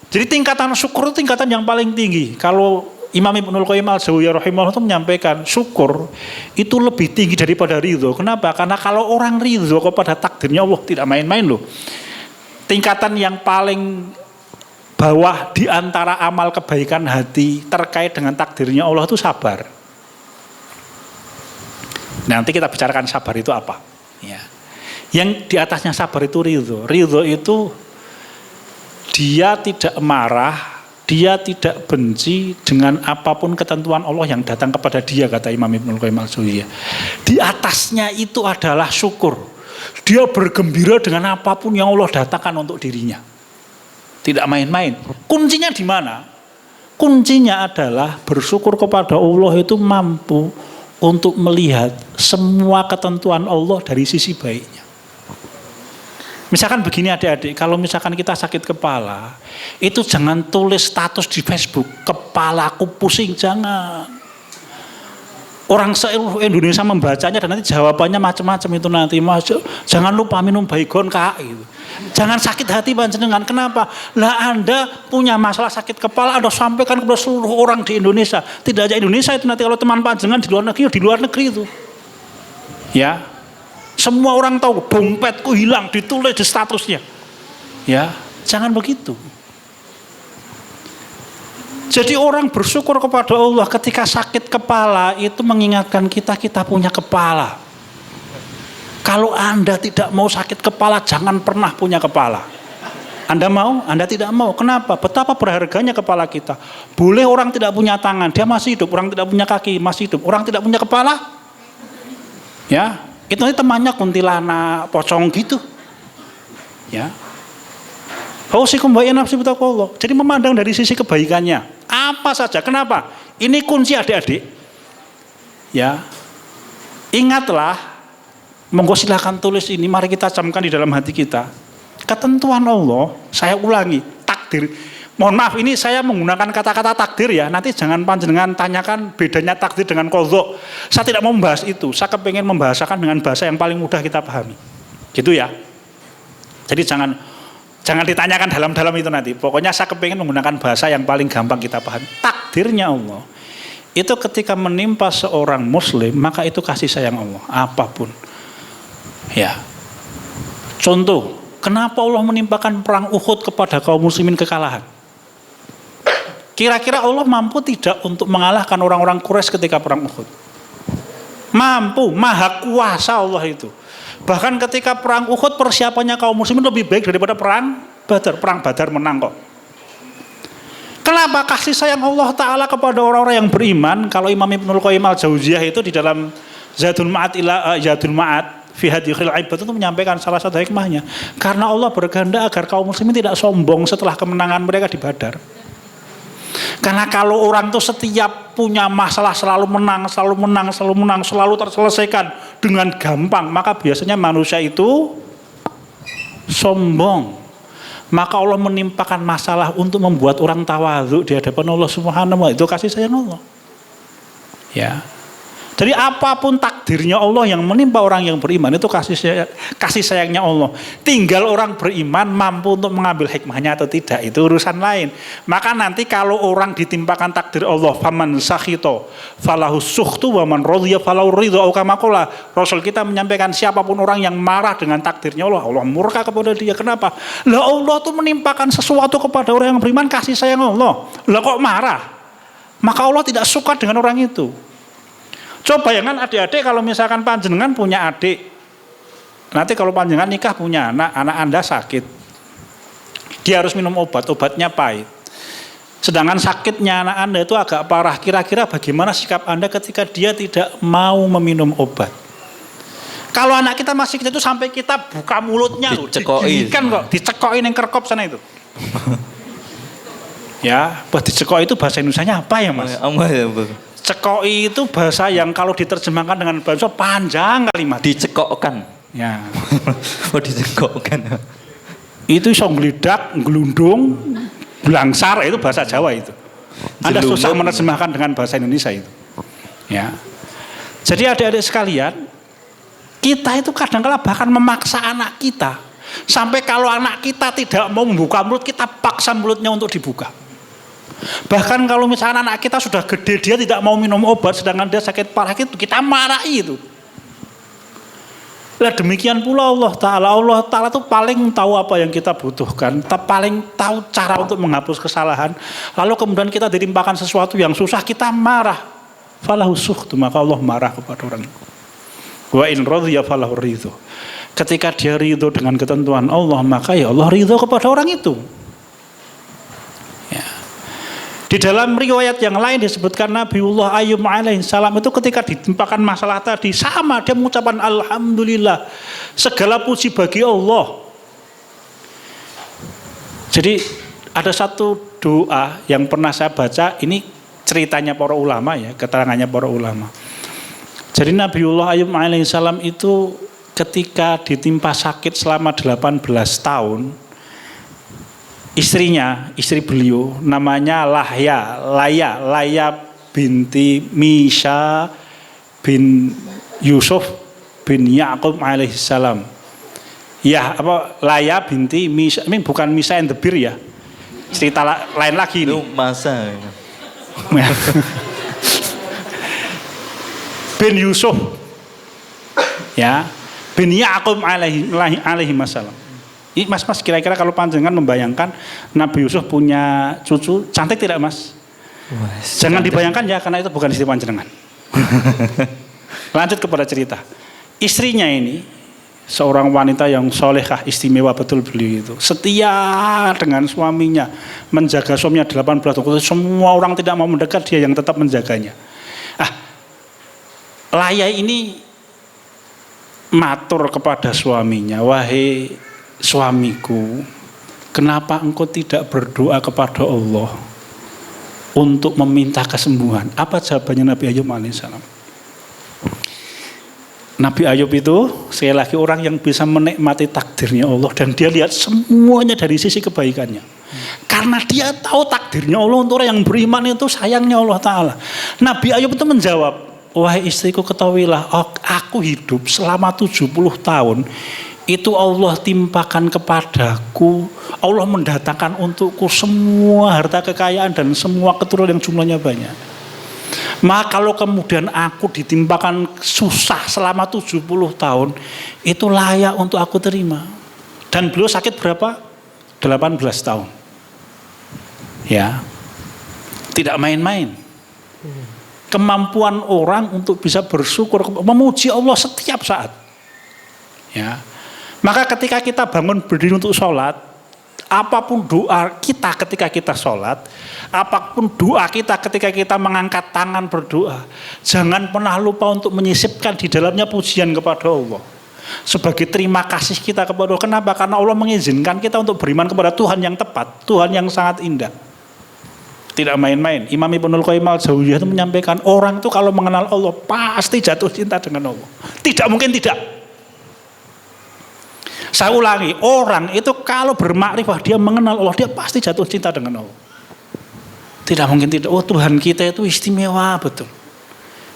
Speaker 3: Jadi tingkatan syukur itu tingkatan yang paling tinggi. Kalau Imam Ibnul Qayyim al-Jauziyah rahimahullah itu menyampaikan syukur itu lebih tinggi daripada ridho. Kenapa? Karena kalau orang ridho kepada takdirnya Allah, tidak main-main loh. Tingkatan yang paling bawah di antara amal kebaikan hati terkait dengan takdirnya Allah itu sabar. Nanti kita bicarakan sabar itu apa. Ya. Yang di atasnya sabar itu ridho. Ridho itu dia tidak marah, dia tidak benci dengan apapun ketentuan Allah yang datang kepada dia, kata Imam Ibnul Qayyim al-Jauziyah. Di atasnya itu adalah syukur. Dia bergembira dengan apapun yang Allah datangkan untuk dirinya. Tidak main-main. Kuncinya di mana? Kuncinya adalah bersyukur kepada Allah itu mampu untuk melihat semua ketentuan Allah dari sisi baiknya. Misalkan begini adik-adik, kalau misalkan kita sakit kepala, itu jangan tulis status di Facebook, kepalaku pusing, jangan. Orang seluruh Indonesia membacanya dan nanti jawabannya macam-macam itu nanti. Mas, jangan lupa minum Baygon Kak. Gitu. Jangan sakit hati panjenengan. Kenapa? Lah Anda punya masalah sakit kepala, Anda sampaikan kepada seluruh orang di Indonesia. Tidak aja Indonesia itu nanti kalau teman panjenengan di luar negeri itu. Ya. Semua orang tahu dompetku hilang, ditulis di statusnya. Ya, jangan begitu. Jadi orang bersyukur kepada Allah ketika sakit kepala itu mengingatkan kita punya kepala. Kalau Anda tidak mau sakit kepala, jangan pernah punya kepala. Anda mau? Anda tidak mau. Kenapa? Betapa berharganya kepala kita. Boleh orang tidak punya tangan, dia masih hidup. Orang tidak punya kaki, masih hidup. Orang tidak punya kepala, ya, itu nanti temannya kuntilanak, pocong gitu. Ya. Hausikum wa nafsi bitaqwallah. Jadi memandang dari sisi kebaikannya. Apa saja. Kenapa? Ini kunci adik-adik. Ya. Ingatlah, monggo silakan tulis ini, mari kita camkan di dalam hati kita. Ketentuan Allah, saya ulangi, takdir. Mohon maaf, ini saya menggunakan kata-kata takdir ya. Nanti jangan panjenengan tanyakan bedanya takdir dengan qadha. Saya tidak mau membahas itu. Saya kepengen membahasakan dengan bahasa yang paling mudah kita pahami. Gitu ya. Jadi jangan ditanyakan dalam-dalam itu nanti. Pokoknya saya kepengen menggunakan bahasa yang paling gampang kita pahami. Takdirnya Allah itu ketika menimpa seorang muslim, maka itu kasih sayang Allah, apapun. Ya. Contoh, kenapa Allah menimpakan perang Uhud kepada kaum muslimin kekalahan? Kira-kira Allah mampu tidak untuk mengalahkan orang-orang Quraisy ketika perang Uhud? Mampu, maha kuasa Allah itu. Bahkan ketika perang Uhud persiapannya kaum muslimin lebih baik daripada perang Badar. Perang Badar menang kok. Kenapa? Kasih sayang Allah Ta'ala kepada orang-orang yang beriman. Kalau Imam Ibnul Qayyim Al-Jauziyah itu di dalam Zadul Ma'ad fi Hadi Khairil Ibad itu menyampaikan salah satu hikmahnya. Karena Allah berkehendak agar kaum muslimin tidak sombong setelah kemenangan mereka di Badar. Karena kalau orang itu setiap punya masalah selalu menang, selalu terselesaikan dengan gampang, maka biasanya manusia itu sombong. Maka Allah menimpakan masalah untuk membuat orang tawadhu di hadapan Allah Subhanahu wa taala. Itu kasih sayang Allah. Ya. Jadi apapun takdirnya Allah yang menimpa orang yang beriman itu kasih sayangnya Allah. Tinggal orang beriman mampu untuk mengambil hikmahnya atau tidak, itu urusan lain. Maka nanti kalau orang ditimpakan takdir Allah, faman sakhito falahu sukhtu wa man radhiya falahu ridha, atau kama qala Rasul kita menyampaikan siapapun orang yang marah dengan takdirnya Allah, Allah murka kepada dia. Kenapa? Lah Allah tuh menimpakan sesuatu kepada orang yang beriman, kasih sayang Allah. Lah kok marah? Maka Allah tidak suka dengan orang itu. Coba bayangkan adik-adik kalau misalkan panjenengan punya adik, nanti kalau panjenengan nikah punya anak Anda sakit, dia harus minum obatnya pahit. Sedangkan sakitnya anak Anda itu agak parah, kira-kira bagaimana sikap Anda ketika dia tidak mau meminum obat? Kalau anak kita masih kecil itu sampai kita buka mulutnya, dicekokin yang kerkop sana itu. Ya, buat dicekoi itu bahasa Indonesianya apa ya Mas? Cekoi itu bahasa yang kalau diterjemahkan dengan bahasa panjang kalimat.
Speaker 2: Dicekokkan.
Speaker 3: Ya.
Speaker 2: Oh dicekokkan.
Speaker 3: Itu iso ngelidak, ngelundung, belangsar, itu bahasa Jawa itu. Anda susah menerjemahkan dengan bahasa Indonesia itu. Ya. Jadi adik-adik sekalian, kita itu kadang-kala bahkan memaksa anak kita. Sampai kalau anak kita tidak mau membuka mulut, kita paksa mulutnya untuk dibuka. Bahkan kalau misalnya anak kita sudah gede, dia tidak mau minum obat sedangkan dia sakit parah itu, kita marahi itu. Lah demikian pula Allah Ta'ala itu paling tahu apa yang kita butuhkan, paling tahu cara untuk menghapus kesalahan. Lalu kemudian kita ditimpakan sesuatu yang susah, kita marah. Falahu sukhtu, maka Allah marah kepada orang. Wa in radhiya falahu ridho. Ketika dia ridho dengan ketentuan Allah, maka ya Allah ridho kepada orang itu. Di dalam riwayat yang lain disebutkan Nabiullah Ayyub alaihissalam itu ketika ditimpakan masalah tadi sama dia mengucapkan alhamdulillah, segala puji bagi Allah. Jadi ada satu doa yang pernah saya baca, ini ceritanya para ulama ya, keterangannya para ulama. Jadi Nabiullah Ayyub alaihissalam itu ketika ditimpa sakit selama 18 tahun, istri beliau namanya Laya binti Misha bin Yusuf bin Yaqub alaihissalam. Ya, Laya binti Misha, ini bukan Misha and the Beer ya. Cerita lain lagi ini.
Speaker 2: Itu masa.
Speaker 3: Bin Yusuf. Ya, bin Yaqub alaihi wasallam. Ini mas kira-kira kalau panjenengan membayangkan Nabi Yusuf punya cucu cantik tidak mas? Jangan dibayangkan ya, karena itu bukan istri panjenengan. Lanjut kepada cerita. Istrinya ini seorang wanita yang solehah, istimewa betul beliau itu. Setia dengan suaminya, menjaga suaminya 18 tahun. Semua orang tidak mau mendekat, dia yang tetap menjaganya. Laya ini matur kepada suaminya, wahai suamiku, kenapa engkau tidak berdoa kepada Allah untuk meminta kesembuhan? Apa jawabannya Nabi Ayub alaihissalam? Nabi Ayub itu sekali lagi orang yang bisa menikmati takdirnya Allah, dan dia lihat semuanya dari sisi kebaikannya. Karena dia tahu takdirnya Allah untuk orang yang beriman itu sayangnya Allah Ta'ala. Nabi Ayub itu menjawab, wahai istriku, ketahuilah aku hidup selama 70 tahun itu Allah timpakan kepadaku, Allah mendatangkan untukku semua harta kekayaan dan semua keturunan yang jumlahnya banyak. Maka kalau kemudian aku ditimpakan susah selama 70 tahun, itu layak untuk aku terima. Dan beliau sakit berapa? 18 tahun. Ya. Tidak main-main. Kemampuan orang untuk bisa bersyukur, memuji Allah setiap saat. Ya. Maka ketika kita bangun berdiri untuk sholat, apapun doa kita ketika kita sholat, apapun doa kita ketika kita mengangkat tangan berdoa, jangan pernah lupa untuk menyisipkan di dalamnya pujian kepada Allah. Sebagai terima kasih kita kepada Allah. Kenapa? Karena Allah mengizinkan kita untuk beriman kepada Tuhan yang tepat, Tuhan yang sangat indah. Tidak main-main. Imam Ibnul Qayyim al-Jauziyah itu menyampaikan, orang itu kalau mengenal Allah pasti jatuh cinta dengan Allah. Tidak mungkin tidak. Saya ulangi, orang itu kalau bermakrifah, dia mengenal Allah, dia pasti jatuh cinta dengan Allah. Tidak mungkin tidak. Oh, Tuhan kita itu istimewa betul.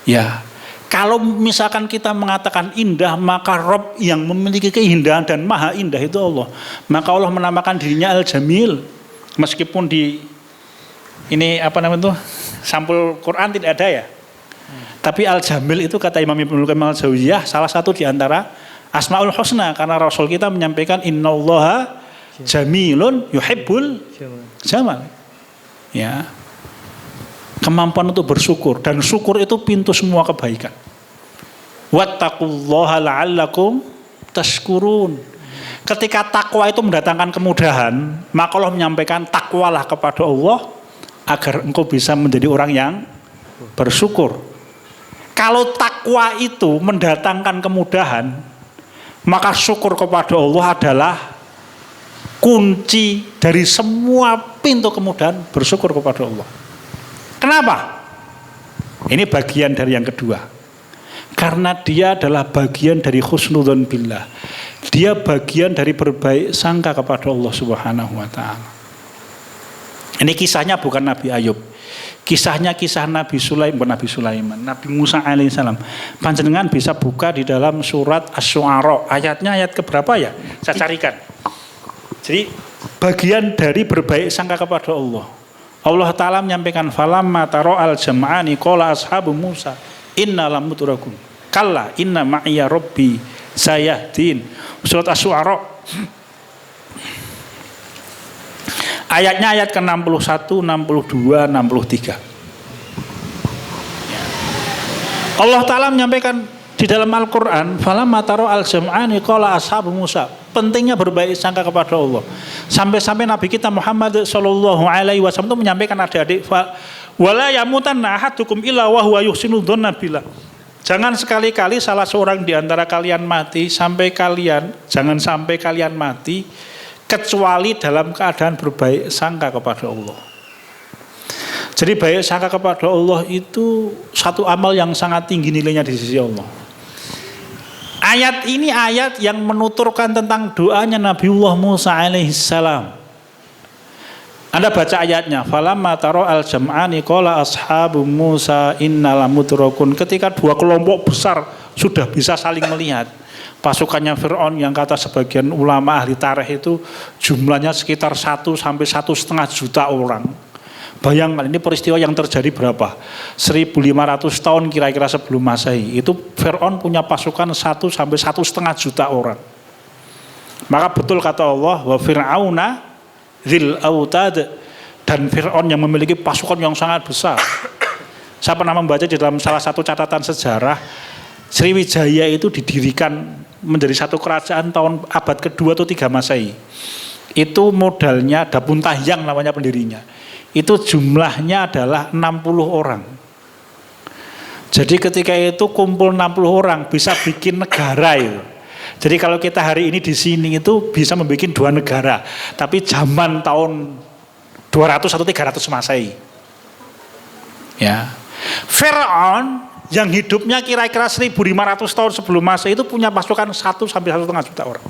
Speaker 3: Ya, kalau misalkan kita mengatakan indah, maka Rob yang memiliki keindahan dan maha indah itu Allah. Maka Allah menamakan dirinya Al-Jamil. Meskipun di ini sampul Quran tidak ada ya. Tapi Al-Jamil itu kata Imam Ibnul Qayyim al-Jauziyah salah satu di antara Asmaul Husna, karena Rasul kita menyampaikan innallaha jamilun yuhibbul jamal. Ya. Kemampuan untuk bersyukur, dan syukur itu pintu semua kebaikan. Wattaqullaha la'allakum tashkurun. Ketika takwa itu mendatangkan kemudahan, maka Allah menyampaikan takwalah kepada Allah agar engkau bisa menjadi orang yang bersyukur. Kalau takwa itu mendatangkan kemudahan, maka syukur kepada Allah adalah kunci dari semua pintu kemudahan, bersyukur kepada Allah. Kenapa? Ini bagian dari yang kedua. Karena dia adalah bagian dari husnudzon billah. Dia bagian dari berbaik sangka kepada Allah Subhanahu wa taala. Ini kisahnya bukan Nabi Ayub. Kisahnya kisah Nabi Sulaiman, Nabi Musa alaihissalam. Panjenengan bisa buka di dalam surat Asy-Syu'ara. Ayatnya ayat keberapa ya? Saya carikan. Jadi bagian dari berbaik sangka kepada Allah. Allah Ta'ala menyampaikan falamma tara'al jam'ani qala ashabu Musa inna lamudrakun. Kalla inna ma'iya rabbi sayahdin. Surat Asy-Syu'ara. Ayatnya ayat ke-61, 62, 63. Allah Ta'ala menyampaikan di dalam Al-Quran, falamma tara'al jam'ani qala ashabu Musa. Pentingnya berbaik sangka kepada Allah. Sampai-sampai Nabi kita Muhammad sallallahu alaihi wasallam itu menyampaikan adik-adik, wala yamutanna ahadukum illa wa huwa yuhsinu dzanna billah. Jangan sekali-kali salah seorang di antara kalian mati jangan sampai kalian mati kecuali dalam keadaan berbaik sangka kepada Allah. Jadi baik sangka kepada Allah itu satu amal yang sangat tinggi nilainya di sisi Allah. Ayat ini ayat yang menuturkan tentang doanya Nabiullah Musa alaihissalam. Anda baca ayatnya, falamma tara al-jam'ani qala ashabu Musa innal mudrakun. Ketika dua kelompok besar sudah bisa saling melihat, pasukannya Fir'aun yang kata sebagian ulama ahli tarikh itu jumlahnya sekitar 1 sampai 1,5 juta orang. Bayangkan ini peristiwa yang terjadi berapa? 1.500 tahun kira-kira sebelum Masehi. Itu Fir'aun punya pasukan 1 sampai 1,5 juta orang. Maka betul kata Allah, wa fir'auna Zil Autad, dan Fir'aun yang memiliki pasukan yang sangat besar. Saya pernah membaca di dalam salah satu catatan sejarah, Sriwijaya itu didirikan menjadi satu kerajaan tahun abad kedua atau 3 Masehi. Itu modalnya Dapun Tahyang namanya pendirinya. Itu jumlahnya adalah 60 orang. Jadi ketika itu kumpul 60 orang bisa bikin negara itu. Jadi kalau kita hari ini di sini itu bisa membuat 2 negara, tapi zaman tahun 200 atau 300 Masehi. Ya. Fir'aun yang hidupnya kira-kira 1.500 tahun sebelum Masehi itu punya pasukan 1 sampai 1,5 juta orang.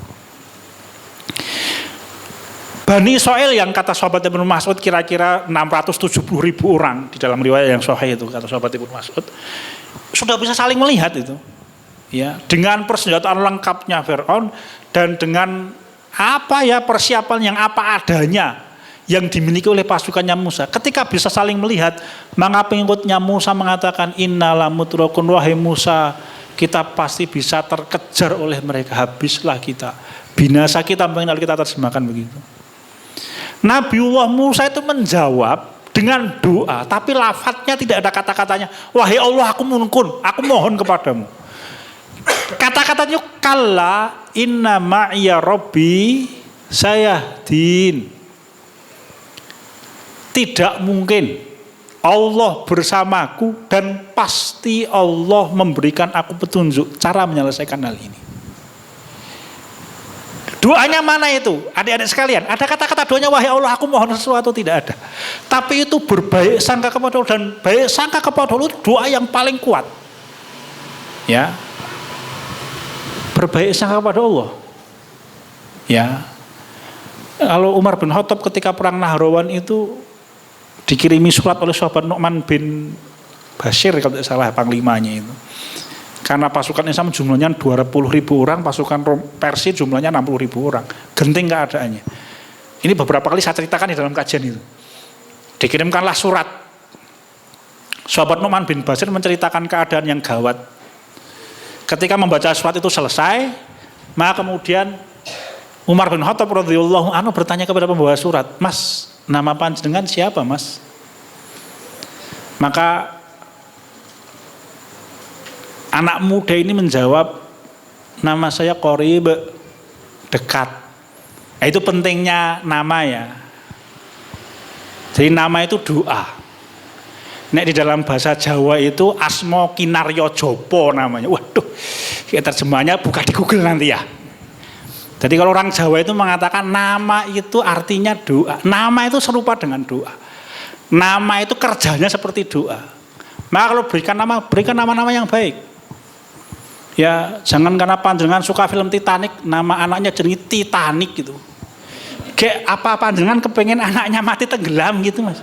Speaker 3: Bani Israil yang kata sahabat Ibnu Mas'ud kira-kira 670.000 orang di dalam riwayat yang sahih itu kata sahabat Ibnu Mas'ud sudah bisa saling melihat itu. Ya, dengan persenjataan lengkapnya Fir'aun dan dengan persiapan yang apa adanya yang dimiliki oleh pasukannya Musa. Ketika bisa saling melihat, maka pengikutnya Musa mengatakan innala mudrakun, wahai Musa, kita pasti bisa terkejar oleh mereka, habislah kita, binasa kita, mungkin kita terjemahkan begitu. Nabiullah Musa itu menjawab dengan doa, tapi lafadznya tidak ada kata-katanya, wahai Allah aku mohon kepadamu. Kata-katanya kalla inna ma'iya rabbi sayahdin. Tidak mungkin Allah bersamaku dan pasti Allah memberikan aku petunjuk cara menyelesaikan hal ini. Doanya mana itu? Adik-adik sekalian, ada kata-kata doanya wahai Allah aku mohon sesuatu, tidak ada. Tapi itu berbaik sangka kepada Allah, dan baik sangka kepada Allah itu doa yang paling kuat. Ya. Berbaik sangka kepada Allah. Ya. Kalau Umar bin Khattab ketika perang Nahrawan itu dikirimi surat oleh sahabat Nu'man bin Bashir kalau tidak salah panglimanya itu. Karena pasukan Islam jumlahnya 20.000 orang, pasukan Persia jumlahnya 60.000 orang. Genting keadaannya. Ini beberapa kali saya ceritakan di dalam kajian itu. Dikirimkanlah surat. Sahabat Nu'man bin Bashir menceritakan keadaan yang gawat. Ketika membaca surat itu selesai, maka kemudian Umar bin Khattab radhiyallahu anhu bertanya kepada pembawa surat, "Mas, nama panjenengan siapa, Mas?" Maka anak muda ini menjawab, "Nama saya Qorib," dekat. Itu pentingnya nama ya. Jadi nama itu doa. Nek di dalam bahasa Jawa itu Asmo Kinaryo Jopo namanya. Waduh, terjemahnya buka di Google nanti ya. Jadi kalau orang Jawa itu mengatakan nama itu artinya doa. Nama itu serupa dengan doa. Nama itu kerjanya seperti doa. Maka kalau berikan nama-nama yang baik. Ya, jangan karena panjenengan suka film Titanic, nama anaknya jadi Titanic gitu. Kayak apa panjenengan kepengen anaknya mati tenggelam gitu, Mas.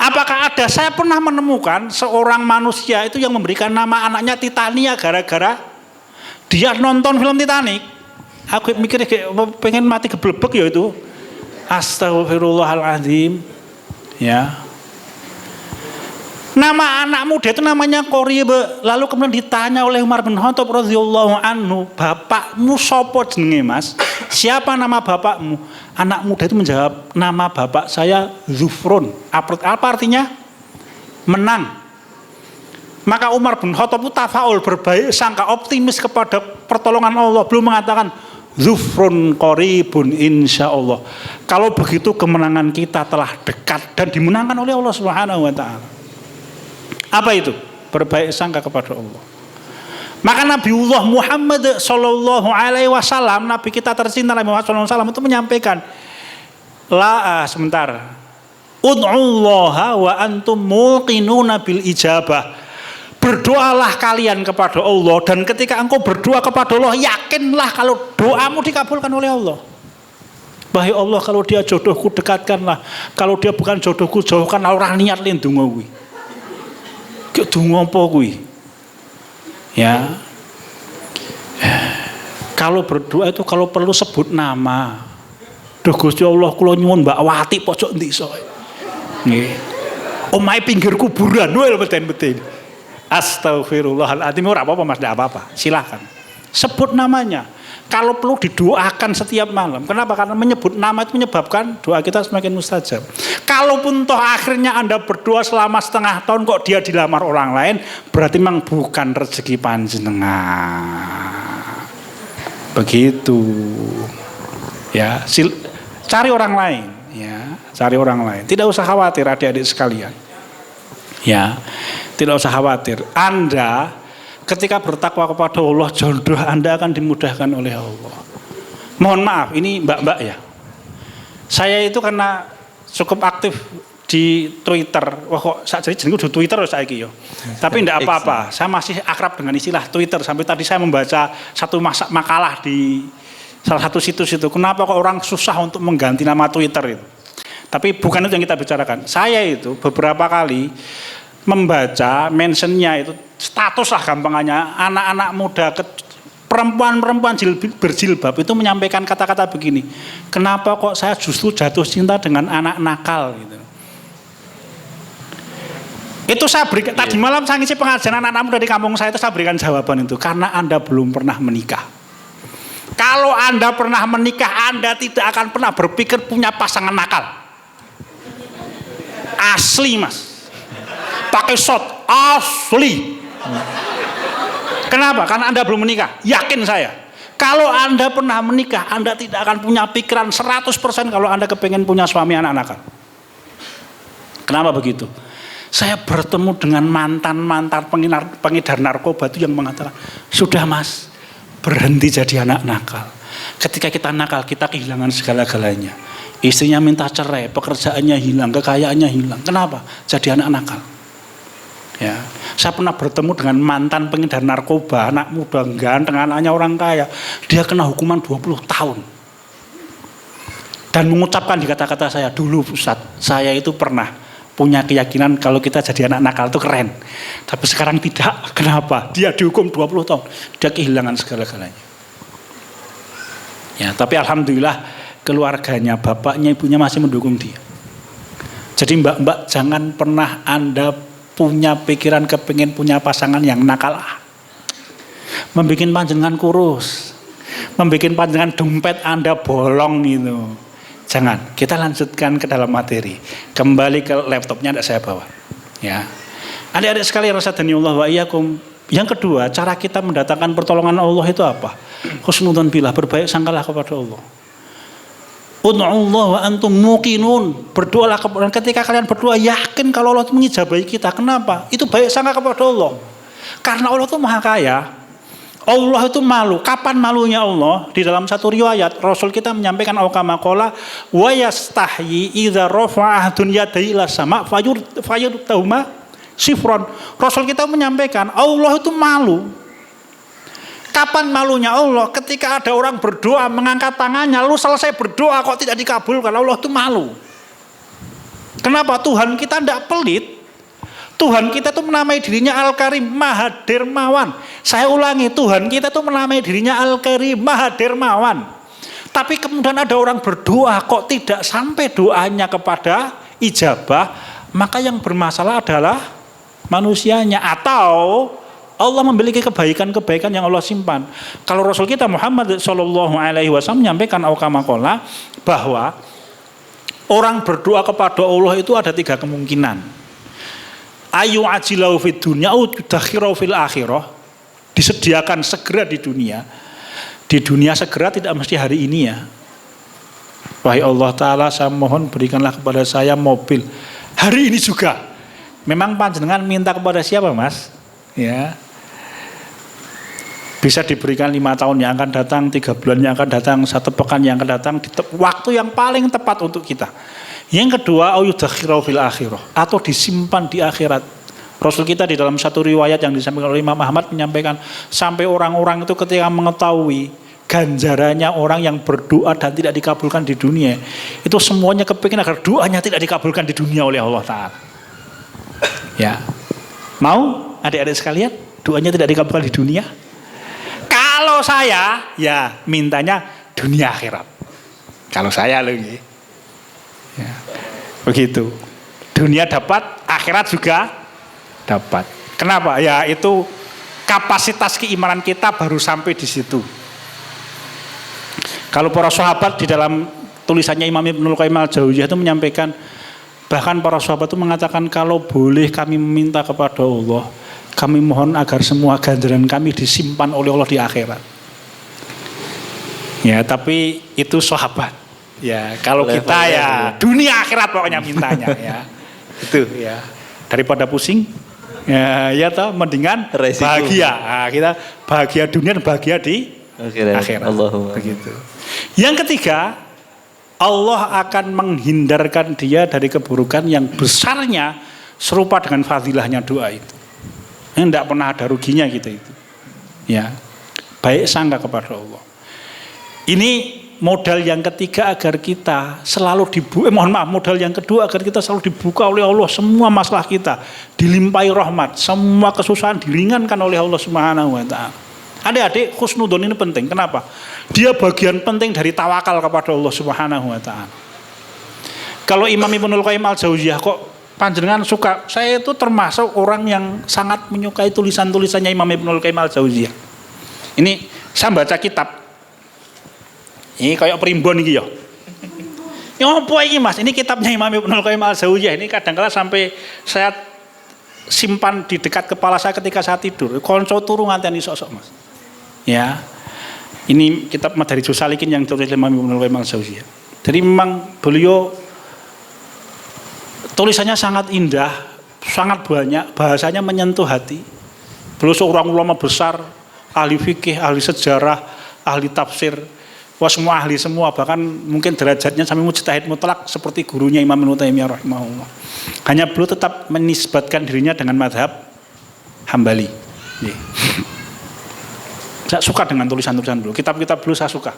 Speaker 3: Apakah ada? Saya pernah menemukan seorang manusia itu yang memberikan nama anaknya Titania gara-gara dia nonton film Titanic. Aku mikir kayak pengen mati geblebek ya itu. Astagfirullahaladzim. Ya. Nama anak muda itu namanya Qorib. Lalu kemudian ditanya oleh Umar bin Khattab radhiyallahu anhu, "Bapakmu sapa jenenge, Mas? Siapa nama bapakmu?" Anak muda itu menjawab, "Nama bapak saya Zufrun." Apa artinya? Menang. Maka Umar bin Khattab itu tafaul, berbaik sangka, optimis kepada pertolongan Allah. Belum mengatakan Zufrun Qoribun insyaallah. Kalau begitu kemenangan kita telah dekat dan dimenangkan oleh Allah Subhanahu wa taala. Apa itu? Berbaik sangka kepada Allah. Maka Nabiullah Muhammad sallallahu alaihi wasallam, Nabi kita tercinta Nabi Muhammad sallallahu alaihi wasallam itu menyampaikan Ud'ullaha wa antum muqinuna bil ijabah. Berdoalah kalian kepada Allah, dan ketika engkau berdoa kepada Allah, yakinlah kalau doamu dikabulkan oleh Allah. Wahai Allah, kalau dia jodohku dekatkanlah, kalau dia bukan jodohku jauhkanlah. Orang niat lain donga kuwi. Ki donga apa kuwi? Ya. Kalau berdoa itu kalau perlu sebut nama. Duh Gusti Allah, kula nyuwun Mbak Wati pojok ndi iso. Nggih. Omahe pinggir kuburan, wel beten-beten. Astagfirullahaladzim, ora apa-apa Mas, tidak apa-apa. Silahkan. Sebut namanya. Kalau perlu didoakan setiap malam. Kenapa? Karena menyebut nama itu menyebabkan doa kita semakin mustajab. Kalaupun toh akhirnya Anda berdoa selama setengah tahun kok dia dilamar orang lain, berarti memang bukan rezeki panjenengan. Begitu. Ya, cari orang lain, ya, cari orang lain. Tidak usah khawatir adik-adik sekalian. Ya, tidak usah khawatir. Anda ketika bertakwa kepada Allah, jodoh Anda akan dimudahkan oleh Allah. Mohon maaf, ini mbak-mbak ya. Saya itu karena cukup aktif di Twitter. Wah kok jadi jenengku di Twitter saiki yo. Tapi tidak apa-apa. Saya masih akrab dengan istilah Twitter. Sampai tadi saya membaca satu makalah di salah satu situs itu. Kenapa kok orang susah untuk mengganti nama Twitter itu? Tapi bukan itu yang kita bicarakan. Saya itu beberapa kali membaca mentionnya itu, status lah gampangannya, anak-anak muda, perempuan-perempuan berjilbab itu menyampaikan kata-kata begini, kenapa kok saya justru jatuh cinta dengan anak nakal gitu. Itu saya berikan, tadi malam saya ngisi pengajian anak-anak muda di kampung saya itu saya berikan jawaban itu, karena Anda belum pernah menikah. Kalau Anda pernah menikah, Anda tidak akan pernah berpikir punya pasangan nakal. Asli Mas. Pakai shot, asli. Kenapa? Karena Anda belum menikah. Yakin saya. Kalau Anda pernah menikah, Anda tidak akan punya pikiran 100% kalau Anda kepengen punya suami anak nakal. Kenapa begitu? Saya bertemu dengan mantan-mantan pengedar narkoba itu yang mengatakan, sudah Mas, berhenti jadi anak nakal. Ketika kita nakal, kita kehilangan segala-galanya. Istrinya minta cerai, pekerjaannya hilang, kekayaannya hilang. Kenapa? Jadi anak nakal. Ya, saya pernah bertemu dengan mantan pengedar narkoba, anak muda ganteng, anaknya orang kaya. Dia kena hukuman 20 tahun. Dan mengucapkan di kata-kata saya, dulu Ustadz, saya itu pernah punya keyakinan kalau kita jadi anak nakal itu keren. Tapi sekarang tidak. Kenapa? Dia dihukum 20 tahun. Dia kehilangan segala-galanya. Ya, tapi alhamdulillah keluarganya, bapaknya, ibunya masih mendukung dia. Jadi mbak-mbak jangan pernah Anda punya pikiran kepingin punya pasangan yang nakal, membikin panjenengan kurus, membikin panjenengan dompet Anda bolong gitu. Jangan. Kita lanjutkan ke dalam materi. Kembali ke laptopnya tidak saya bawa. Ya, adik-adik sekalian rasadhanillah wa iyyakum. Yang kedua, cara kita mendatangkan pertolongan Allah itu apa? Husnudzon billah, berbaik sangkalah kepada Allah. Ud'ullah wa antum muqinun. Berdoalah kepada, ketika kalian berdoa yakin kalau Allah itu mengijabahi kita. Kenapa? Itu baik sangka kepada Allah. Karena Allah itu maha kaya. Allah itu malu. Kapan malunya Allah? Di dalam satu riwayat Rasul kita menyampaikan aukamaqala wa yastahyi idza rafa'a dunya ila sama fayurtahuma sifron. Rasul kita menyampaikan Allah itu malu. Kapan malunya Allah? Ketika ada orang berdoa mengangkat tangannya, lalu selesai berdoa kok tidak dikabulkan. Allah itu malu. Kenapa? Tuhan kita tidak pelit. Tuhan kita itu menamai dirinya Al-Karim, Maha Dermawan. Saya ulangi, Tuhan kita itu menamai dirinya Al-Karim, Maha Dermawan. Tapi kemudian ada orang berdoa kok tidak sampai doanya kepada ijabah, maka yang bermasalah adalah manusianya atau Allah memiliki kebaikan-kebaikan yang Allah simpan. Kalau Rasul kita Muhammad SAW menyampaikan aukamaqala bahwa orang berdoa kepada Allah itu ada 3 kemungkinan. Ayu ajilau fid dunya au yudakhirau fil akhirah. Disediakan segera di dunia. Di dunia segera tidak mesti hari ini ya. Wahai Allah Ta'ala, saya mohon berikanlah kepada saya mobil hari ini juga. Memang panjenengan minta kepada siapa Mas? Ya, bisa diberikan 5 tahun yang akan datang, 3 bulan yang akan datang, 1 pekan yang akan datang, di waktu yang paling tepat untuk kita. Yang kedua, au yudakhirau fil akhirah, atau disimpan di akhirat. Rasul kita di dalam satu riwayat yang disampaikan oleh Imam Ahmad menyampaikan sampai orang-orang itu ketika mengetahui ganjarannya orang yang berdoa dan tidak dikabulkan di dunia, itu semuanya kepingin agar doanya tidak dikabulkan di dunia oleh Allah Ta'ala. Ya, mau adik-adik sekalian doanya tidak dikabulkan di dunia? Kalau saya ya mintanya dunia akhirat. Kalau saya loh, ya. Begitu. Dunia dapat, akhirat juga dapat. Kenapa? Ya itu kapasitas keimanan kita baru sampai di situ. Kalau para sahabat di dalam tulisannya Imam Ibnul Qayyim al-Jauziyah itu menyampaikan, bahkan para sahabat itu mengatakan kalau boleh kami meminta kepada Allah, kami mohon agar semua ganjaran kami disimpan oleh Allah di akhirat. Ya, tapi itu sahabat. Ya, kalau kita ya dunia akhirat pokoknya mintanya ya. Itu ya. Daripada pusing, ya toh mendingan
Speaker 2: resiko.
Speaker 3: Bahagia. Nah, kita bahagia dunia dan bahagia di akhirat.
Speaker 2: Allahumma.
Speaker 3: Begitu. Yang ketiga, Allah akan menghindarkan dia dari keburukan yang besarnya serupa dengan fadilahnya doa itu. Yang tidak pernah ada ruginya kita itu. Ya. Baik sangka kepada Allah. Ini modal yang ketiga agar kita selalu modal yang kedua agar kita selalu dibuka oleh Allah semua masalah kita, dilimpahi rahmat, semua kesusahan diringankan oleh Allah Subhanahu wa taala. Adik-adik, husnudzon ini penting. Kenapa? Dia bagian penting dari tawakal kepada Allah Subhanahu wa taala. Kalau Imam Ibnul Qayyim al-Jauziyah kok panjenengan suka, saya itu termasuk orang yang sangat menyukai tulisan-tulisannya Imam Ibnul Qayyim al-Jauziyah. Ini saya baca kitab. Ini kayak primbon iki ya. Ini apa ini Mas? Ini kitabnya Imam Ibnul Qayyim al-Jauziyah. Ini kadang-kala sampai saya simpan di dekat kepala saya ketika saya tidur. Konco turu nganteni sosok Mas. Ya. Ini kitab Madarijus Salikin yang ditulis Imam Ibnul Qayyim al-Jauziyah. Jadi memang beliau tulisannya sangat indah, sangat banyak, bahasanya menyentuh hati. Beliau seorang ulama besar, ahli fikih, ahli sejarah, ahli tafsir. Wah, semua ahli semua, bahkan mungkin derajatnya sampai mujtahid mutlak seperti gurunya Imam Ibnu Taimiyah rahimahullah. Hanya beliau tetap menisbatkan dirinya dengan mazhab Hambali. Saya suka dengan tulisan-tulisan beliau, kitab-kitab beliau saya suka.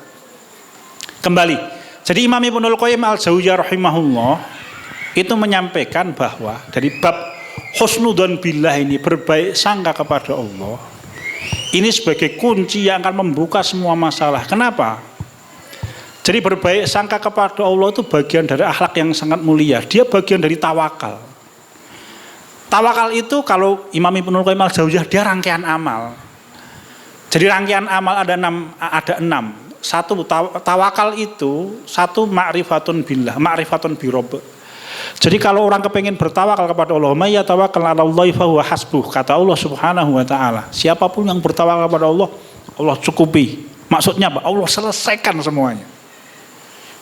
Speaker 3: Kembali, jadi Imam Ibnul Qayyim al-Jauziyah rahimahullah itu menyampaikan bahwa dari bab husnudzon billah ini, berbaik sangka kepada Allah, ini sebagai kunci yang akan membuka semua masalah. Kenapa? Jadi berbaik sangka kepada Allah itu bagian dari akhlak yang sangat mulia. Dia bagian dari tawakal. Tawakal itu kalau Imam Ibnul Qayyim al-Jauziyah dia rangkaian amal. Jadi rangkaian amal ada enam. Satu tawakal itu, satu ma'rifatun billah, ma'rifatun birob. Jadi kalau orang kepengen bertawakal kepada Allah, may yatawakkal 'alallahi fahuwa hasbuh, kata Allah Subhanahu wa taala. Siapapun yang bertawakal kepada Allah, Allah cukupi. Maksudnya apa? Allah selesaikan semuanya.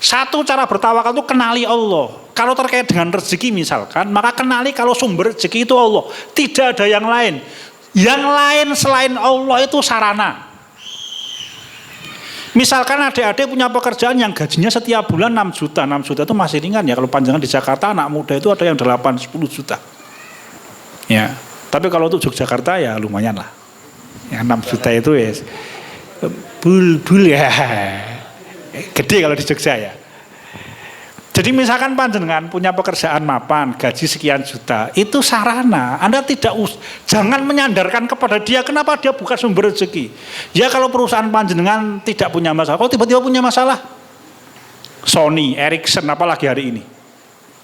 Speaker 3: Satu cara bertawakal itu kenali Allah. Kalau terkait dengan rezeki misalkan, maka kenali kalau sumber rezeki itu Allah. Tidak ada yang lain. Yang lain selain Allah itu sarana. Misalkan adik-adik punya pekerjaan yang gajinya setiap bulan 6 juta. 6 juta itu masih ringan ya. Kalau panjangan di Jakarta anak muda itu ada yang 8-10 juta. Ya. Tapi kalau untuk Yogyakarta ya lumayan lah. Ya, 6 juta itu ya bul ya. Gede kalau di Jogja ya. Jadi misalkan panjenengan punya pekerjaan mapan, gaji sekian juta, itu sarana. Anda jangan menyandarkan kepada dia, kenapa dia bukan sumber rezeki. Ya kalau perusahaan panjenengan tidak punya masalah, kalau tiba-tiba punya masalah, Sony, Ericsson, apalagi hari ini,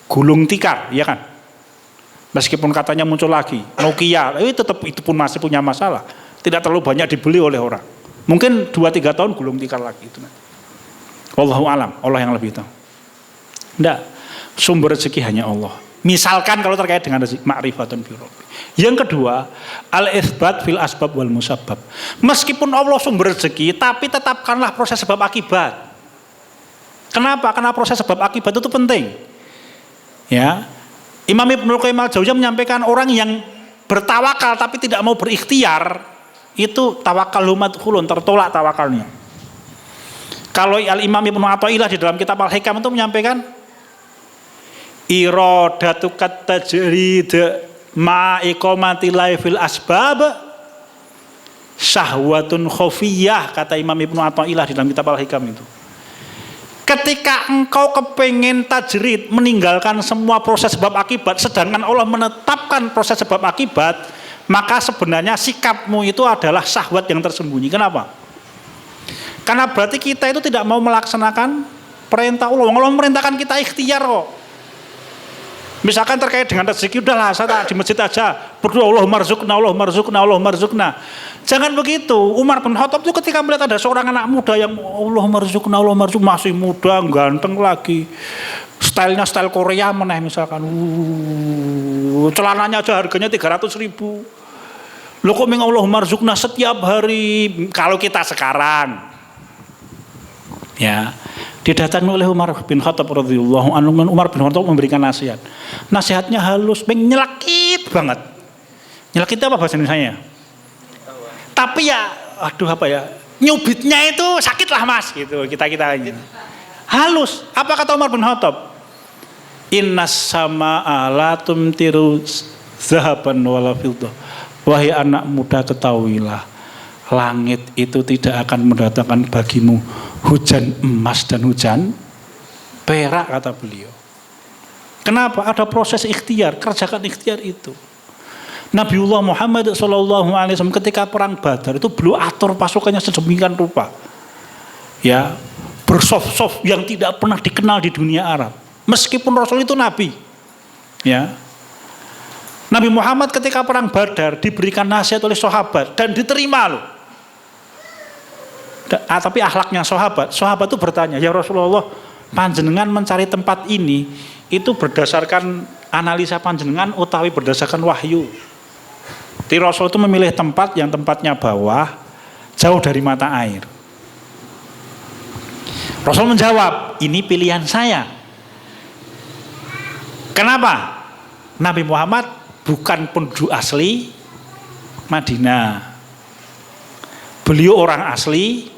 Speaker 3: gulung tikar, ya kan. Meskipun katanya muncul lagi, Nokia, tetap itu pun masih punya masalah. Tidak terlalu banyak dibeli oleh orang. Mungkin 2-3 tahun gulung tikar lagi itu. Wallahu alam, Allah yang lebih tahu. Tidak, sumber rezeki hanya Allah. Misalkan kalau terkait dengan rezeki, ma'rifatun bi rabbi. Yang kedua, al-itsbat fil asbab wal musabbab. Meskipun Allah sumber rezeki, tapi tetapkanlah proses sebab akibat. Kenapa? Karena proses sebab akibat itu penting. Ya. Imam Ibnul Qayyim al-Jauziyah menyampaikan orang yang bertawakal tapi tidak mau berikhtiar, itu tawakkalu madkhulun, tertolak tawakalnya. Kalau Al-Imam Ibnu Athaillah di dalam kitab Al-Hikam itu menyampaikan iradatukat tajrid ma'iqamati laifil asbab syahwatun khofiyah, kata Imam Ibnu Athaillah di dalam kitab Al-Hikam itu. Ketika engkau kepingin tajrid, meninggalkan semua proses sebab akibat, sedangkan Allah menetapkan proses sebab akibat, maka sebenarnya sikapmu itu adalah syahwat yang tersembunyi. Kenapa? Karena berarti kita itu tidak mau melaksanakan perintah Allah. Allah memerintahkan kita ikhtiar kok. Misalkan terkait dengan rezeki, udahlah saya di masjid aja berdoa Allahumma rzuqna, Allahumma rzuqna, Allahumma rzuqna. Jangan begitu. Umar bin Khattab itu ketika melihat ada seorang anak muda yang Allahumma rzuqna, Allahumma rzuqna, masih muda, ganteng lagi, stylenya style Korea meneh misalkan, celananya aja harganya 300.000. Loh kok meng Allahumma rzuqna setiap hari. Kalau kita sekarang, ya, didatangi oleh Umar bin Khattab radhiyallahu anhu. Umar bin Khattab memberikan nasihat. Nasihatnya halus, nyelakit banget. Nyelakit apa bahasa Indonesianya? Tapi ya, aduh apa ya? Nyubitnya itu sakit lah mas, gitu kita ini. Halus. Apa kata Umar bin Khattab? Innas sama'a la tumtiru zahaban wala fiddah. Wahai anak muda, ketahuilah, langit itu tidak akan mendatangkan bagimu hujan emas dan hujan perak, kata beliau. Kenapa? Ada proses ikhtiar, kerjakan ikhtiar itu. Nabiullah Muhammad SAW ketika perang Badar itu beliau atur pasukannya sedemikian rupa, ya, bersof-sof yang tidak pernah dikenal di dunia Arab. Meskipun Rasul itu Nabi, ya, Nabi Muhammad ketika perang Badar diberikan nasihat oleh sahabat dan diterima loh. Tapi akhlaknya sahabat itu bertanya, ya Rasulullah, panjenengan mencari tempat ini itu berdasarkan analisa panjenengan utawi berdasarkan wahyu? Di Rasul itu memilih tempat yang tempatnya bawah, jauh dari mata air. Rasul menjawab, ini pilihan saya. Kenapa? Nabi Muhammad bukan penduduk asli Madinah. Beliau orang asli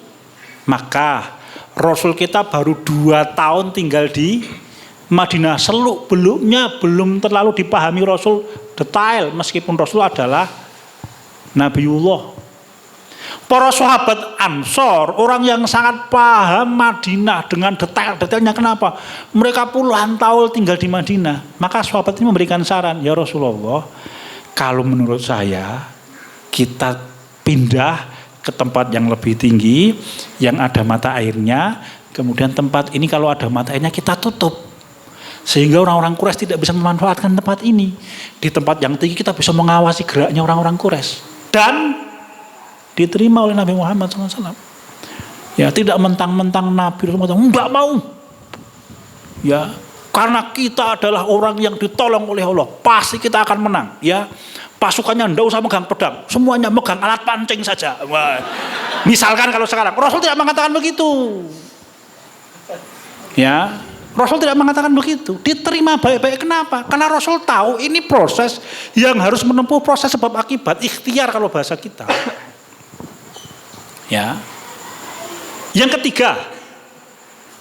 Speaker 3: Makkah. Rasul kita baru 2 tahun tinggal di Madinah. Seluk-beluknya belum terlalu dipahami Rasul detail, meskipun Rasul adalah Nabiullah. Para sahabat Ansor, orang yang sangat paham Madinah dengan detail-detailnya. Kenapa? Mereka puluhan tahun tinggal di Madinah. Maka sahabat ini memberikan saran, ya Rasulullah, kalau menurut saya kita pindah ke tempat yang lebih tinggi, yang ada mata airnya. Kemudian tempat ini kalau ada mata airnya kita tutup, sehingga orang-orang Quraisy tidak bisa memanfaatkan tempat ini. Di tempat yang tinggi kita bisa mengawasi geraknya orang-orang Quraisy. Dan diterima oleh Nabi Muhammad SAW. Ya, tidak mentang-mentang Nabi enggak mau. Ya, karena kita adalah orang yang ditolong oleh Allah, pasti kita akan menang. Ya, pasukannya enggak usah megang pedang, semuanya megang alat pancing saja. Wah. Misalkan kalau sekarang, Rasul tidak mengatakan begitu. Ya, Rasul tidak mengatakan begitu. Diterima baik-baik. Kenapa? Karena Rasul tahu ini proses yang harus menempuh proses sebab akibat, ikhtiar kalau bahasa kita. Ya. Yang ketiga,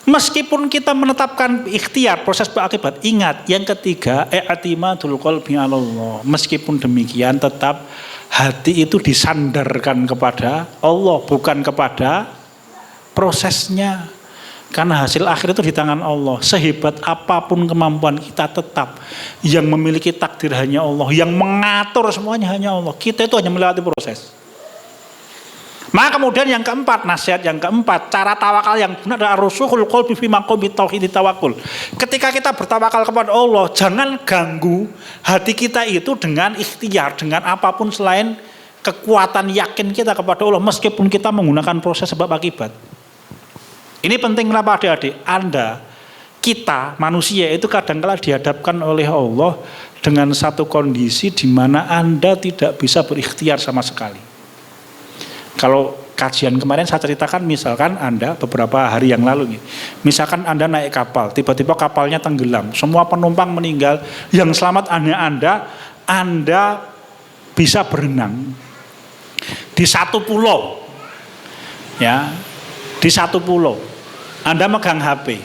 Speaker 3: meskipun kita menetapkan ikhtiar proses sebab akibat, ingat yang ketiga, i'timadul qalbi 'ala Allah. Meskipun demikian tetap hati itu disandarkan kepada Allah, bukan kepada prosesnya. Karena hasil akhir itu di tangan Allah. Sehebat apapun kemampuan kita, tetap yang memiliki takdir hanya Allah, yang mengatur semuanya hanya Allah. Kita itu hanya melewati proses. Maka kemudian yang keempat, nasihat yang keempat, cara tawakal yang benar adalah rusukhul qalbi fi maqami tauhid tawakkul. Ketika kita bertawakal kepada Allah, jangan ganggu hati kita itu dengan ikhtiar, dengan apapun selain kekuatan yakin kita kepada Allah, meskipun kita menggunakan proses sebab akibat. Ini penting. Kenapa adik-adik? Kita manusia itu kadang-kala dihadapkan oleh Allah dengan satu kondisi di mana Anda tidak bisa berikhtiar sama sekali. Kalau kajian kemarin saya ceritakan, misalkan Anda beberapa hari yang lalu, misalkan Anda naik kapal, tiba-tiba kapalnya tenggelam, semua penumpang meninggal, yang selamat hanya Anda bisa berenang di satu pulau, ya, di satu pulau. Anda megang HP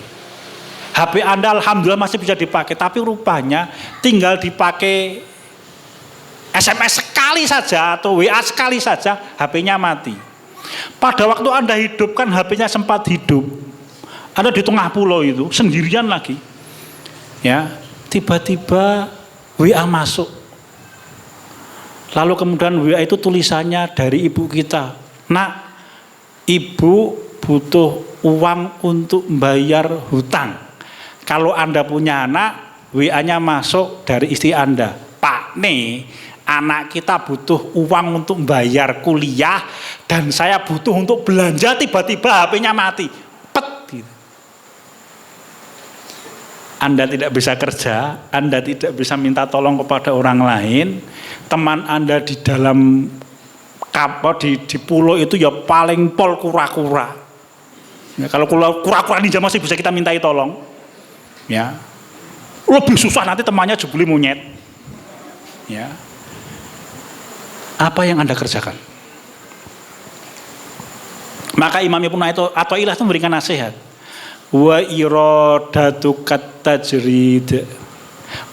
Speaker 3: Anda alhamdulillah masih bisa dipakai, tapi rupanya tinggal dipakai SMS sekali saja atau WA sekali saja HP-nya mati. Pada waktu Anda hidup kan HP-nya sempat hidup. Anda di tengah pulau itu sendirian lagi. Ya, tiba-tiba WA masuk. Lalu kemudian WA itu tulisannya dari ibu kita. Nak, ibu butuh uang untuk bayar hutang. Kalau Anda punya anak, WA-nya masuk dari istri Anda. Pak, nih anak kita butuh uang untuk bayar kuliah dan saya butuh untuk belanja, tiba-tiba HP-nya mati. Pet gitu. Anda tidak bisa kerja, Anda tidak bisa minta tolong kepada orang lain. Teman Anda di dalam kapal di pulau itu ya paling pol kura-kura. Ya, kalau kura-kura ninja masih bisa kita mintai tolong. Ya. Lebih susah nanti temannya jebuli monyet. Ya. Apa yang Anda kerjakan? Maka Imam Ibnu Athaillah itu memberikan nasihat. Wa iradatukat tajrid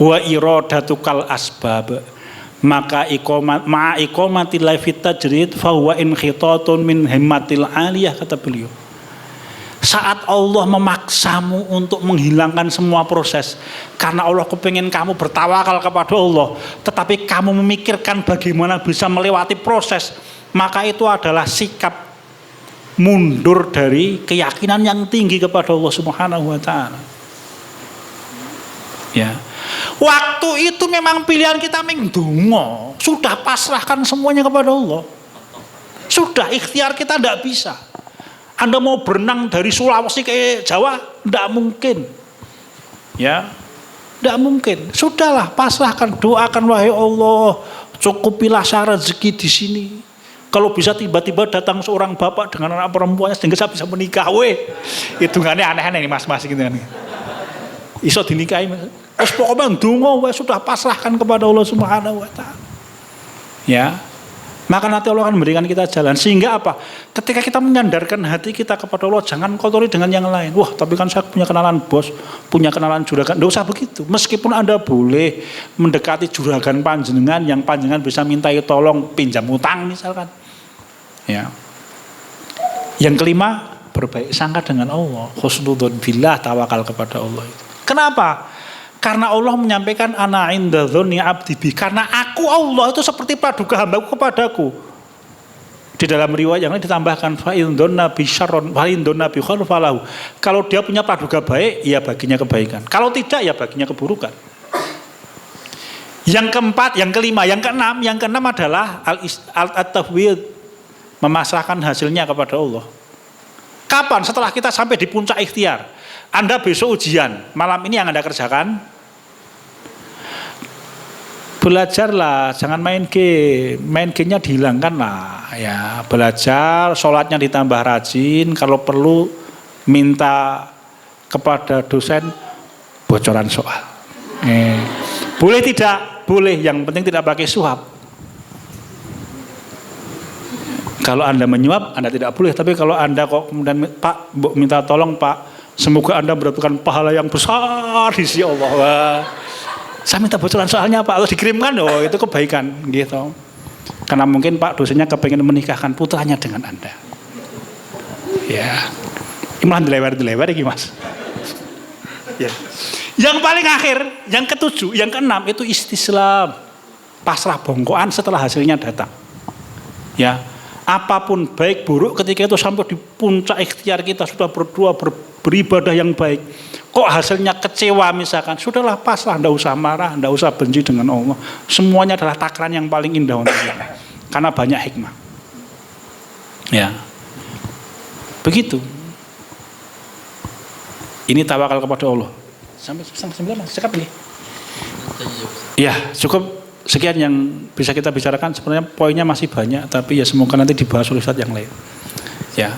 Speaker 3: wa iradatukal asbab. Maka iqamatil fit tajrid fa huwa inkhitatun min himmatil aliyah, kata beliau. Saat Allah memaksamu untuk menghilangkan semua proses karena Allah kepengen kamu bertawakal kepada Allah, tetapi kamu memikirkan bagaimana bisa melewati proses, maka itu adalah sikap mundur dari keyakinan yang tinggi kepada Allah Subhanahu wa taala. Ya. Waktu itu memang pilihan kita mengdongo, sudah pasrahkan semuanya kepada Allah. Sudah ikhtiar kita tidak bisa. Anda mau berenang dari Sulawesi ke Jawa, tidak mungkin. Ya, tidak mungkin. Sudahlah, pasrahkan, doakan, wahai Allah, cukupilah syarat rezeki di sini. Kalau bisa tiba-tiba datang seorang bapak dengan anak perempuannya sehingga saya bisa menikah, hitungannya aneh-aneh nih mas-mas gitu kan. Iso dinikahi, terus pokoknya ndonga sudah pasrahkan kepada Allah Subhanahu wa taala. Ya. Maka nanti Allah akan memberikan kita jalan. Sehingga apa? Ketika kita menyandarkan hati kita kepada Allah, jangan kotori dengan yang lain. Wah, tapi kan saya punya kenalan bos, punya kenalan juragan. Tidak usah begitu. Meskipun Anda boleh mendekati juragan panjenengan yang panjenengan bisa mintai tolong pinjam utang misalkan. Ya. Yang kelima, berbaik sangka dengan Allah. Husnudzon billah, tawakal kepada Allah. Kenapa? Karena Allah menyampaikan ana inda dzanni abdi bi, karena aku Allah itu seperti praduga hambaku kepadaku. Di dalam riwayat yang lain ditambahkan fa in dzanna bi syarron wa in dzanna bi khair falahu. Kalau dia punya praduga baik, ya baginya kebaikan. Kalau tidak, ya baginya keburukan. Yang keempat, yang kelima, yang keenam adalah al-tafwid, memasrahkan hasilnya kepada Allah. Kapan? Setelah kita sampai di puncak ikhtiar. Anda besok ujian, malam ini yang Anda kerjakan, belajarlah, jangan main gamenya dihilangkan lah, ya belajar, sholatnya ditambah rajin, kalau perlu minta kepada dosen bocoran soal. Boleh tidak? Boleh, yang penting tidak pakai suap. Kalau Anda menyuap, Anda tidak boleh, tapi kalau Anda kok kemudian Pak, minta tolong Pak, semoga Anda mendapatkan pahala yang besar di sisi Allah. Wah, saya minta bocoran soalnya Pak, atau dikirimkan, oh itu kebaikan gitu. Karena mungkin Pak dosennya kepengen menikahkan putranya dengan Anda. Ya, iman dilewer iki Mas. Ya. Yang paling akhir, yang ketujuh, yang keenam itu istislam, pasrah bongkoan setelah hasilnya datang. Ya. Apapun baik buruk ketika itu sampai di puncak ikhtiar kita sudah berdoa beribadah yang baik, kok hasilnya kecewa misalkan, sudahlah pasrah, tidak usah marah, tidak usah benci dengan Allah. Semuanya adalah takaran yang paling indah untuk kita karena banyak hikmah. Ya, begitu. Ini tawakal kepada Allah. Sampai 9 sekap ini. Ya, cukup. Sekian yang bisa kita bicarakan, sebenarnya poinnya masih banyak, tapi ya semoga nanti dibahas oleh Ustadz yang lain. Ya,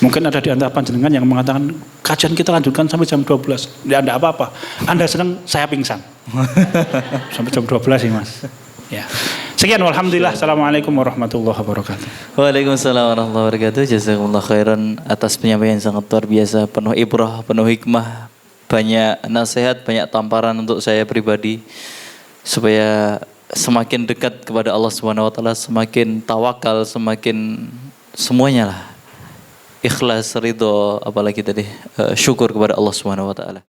Speaker 3: mungkin ada di antara panjenengan yang mengatakan kajian kita lanjutkan sampai jam 12. Ya, tidak apa-apa. Anda senang, saya pingsan. Sampai jam 12 sih Mas. Ya. Sekian, alhamdulillah. Assalamualaikum warahmatullahi wabarakatuh.
Speaker 2: Waalaikumsalam warahmatullahi wabarakatuh. Jazakumullah khairan atas penyampaian yang sangat luar biasa, penuh ibrah, penuh hikmah, banyak nasihat, banyak tamparan untuk saya pribadi supaya semakin dekat kepada Allah Subhanahu wa taala, semakin tawakal, semakin semuanya lah. Ikhlas, ridho, apalagi tadi syukur kepada Allah Subhanahu wa taala.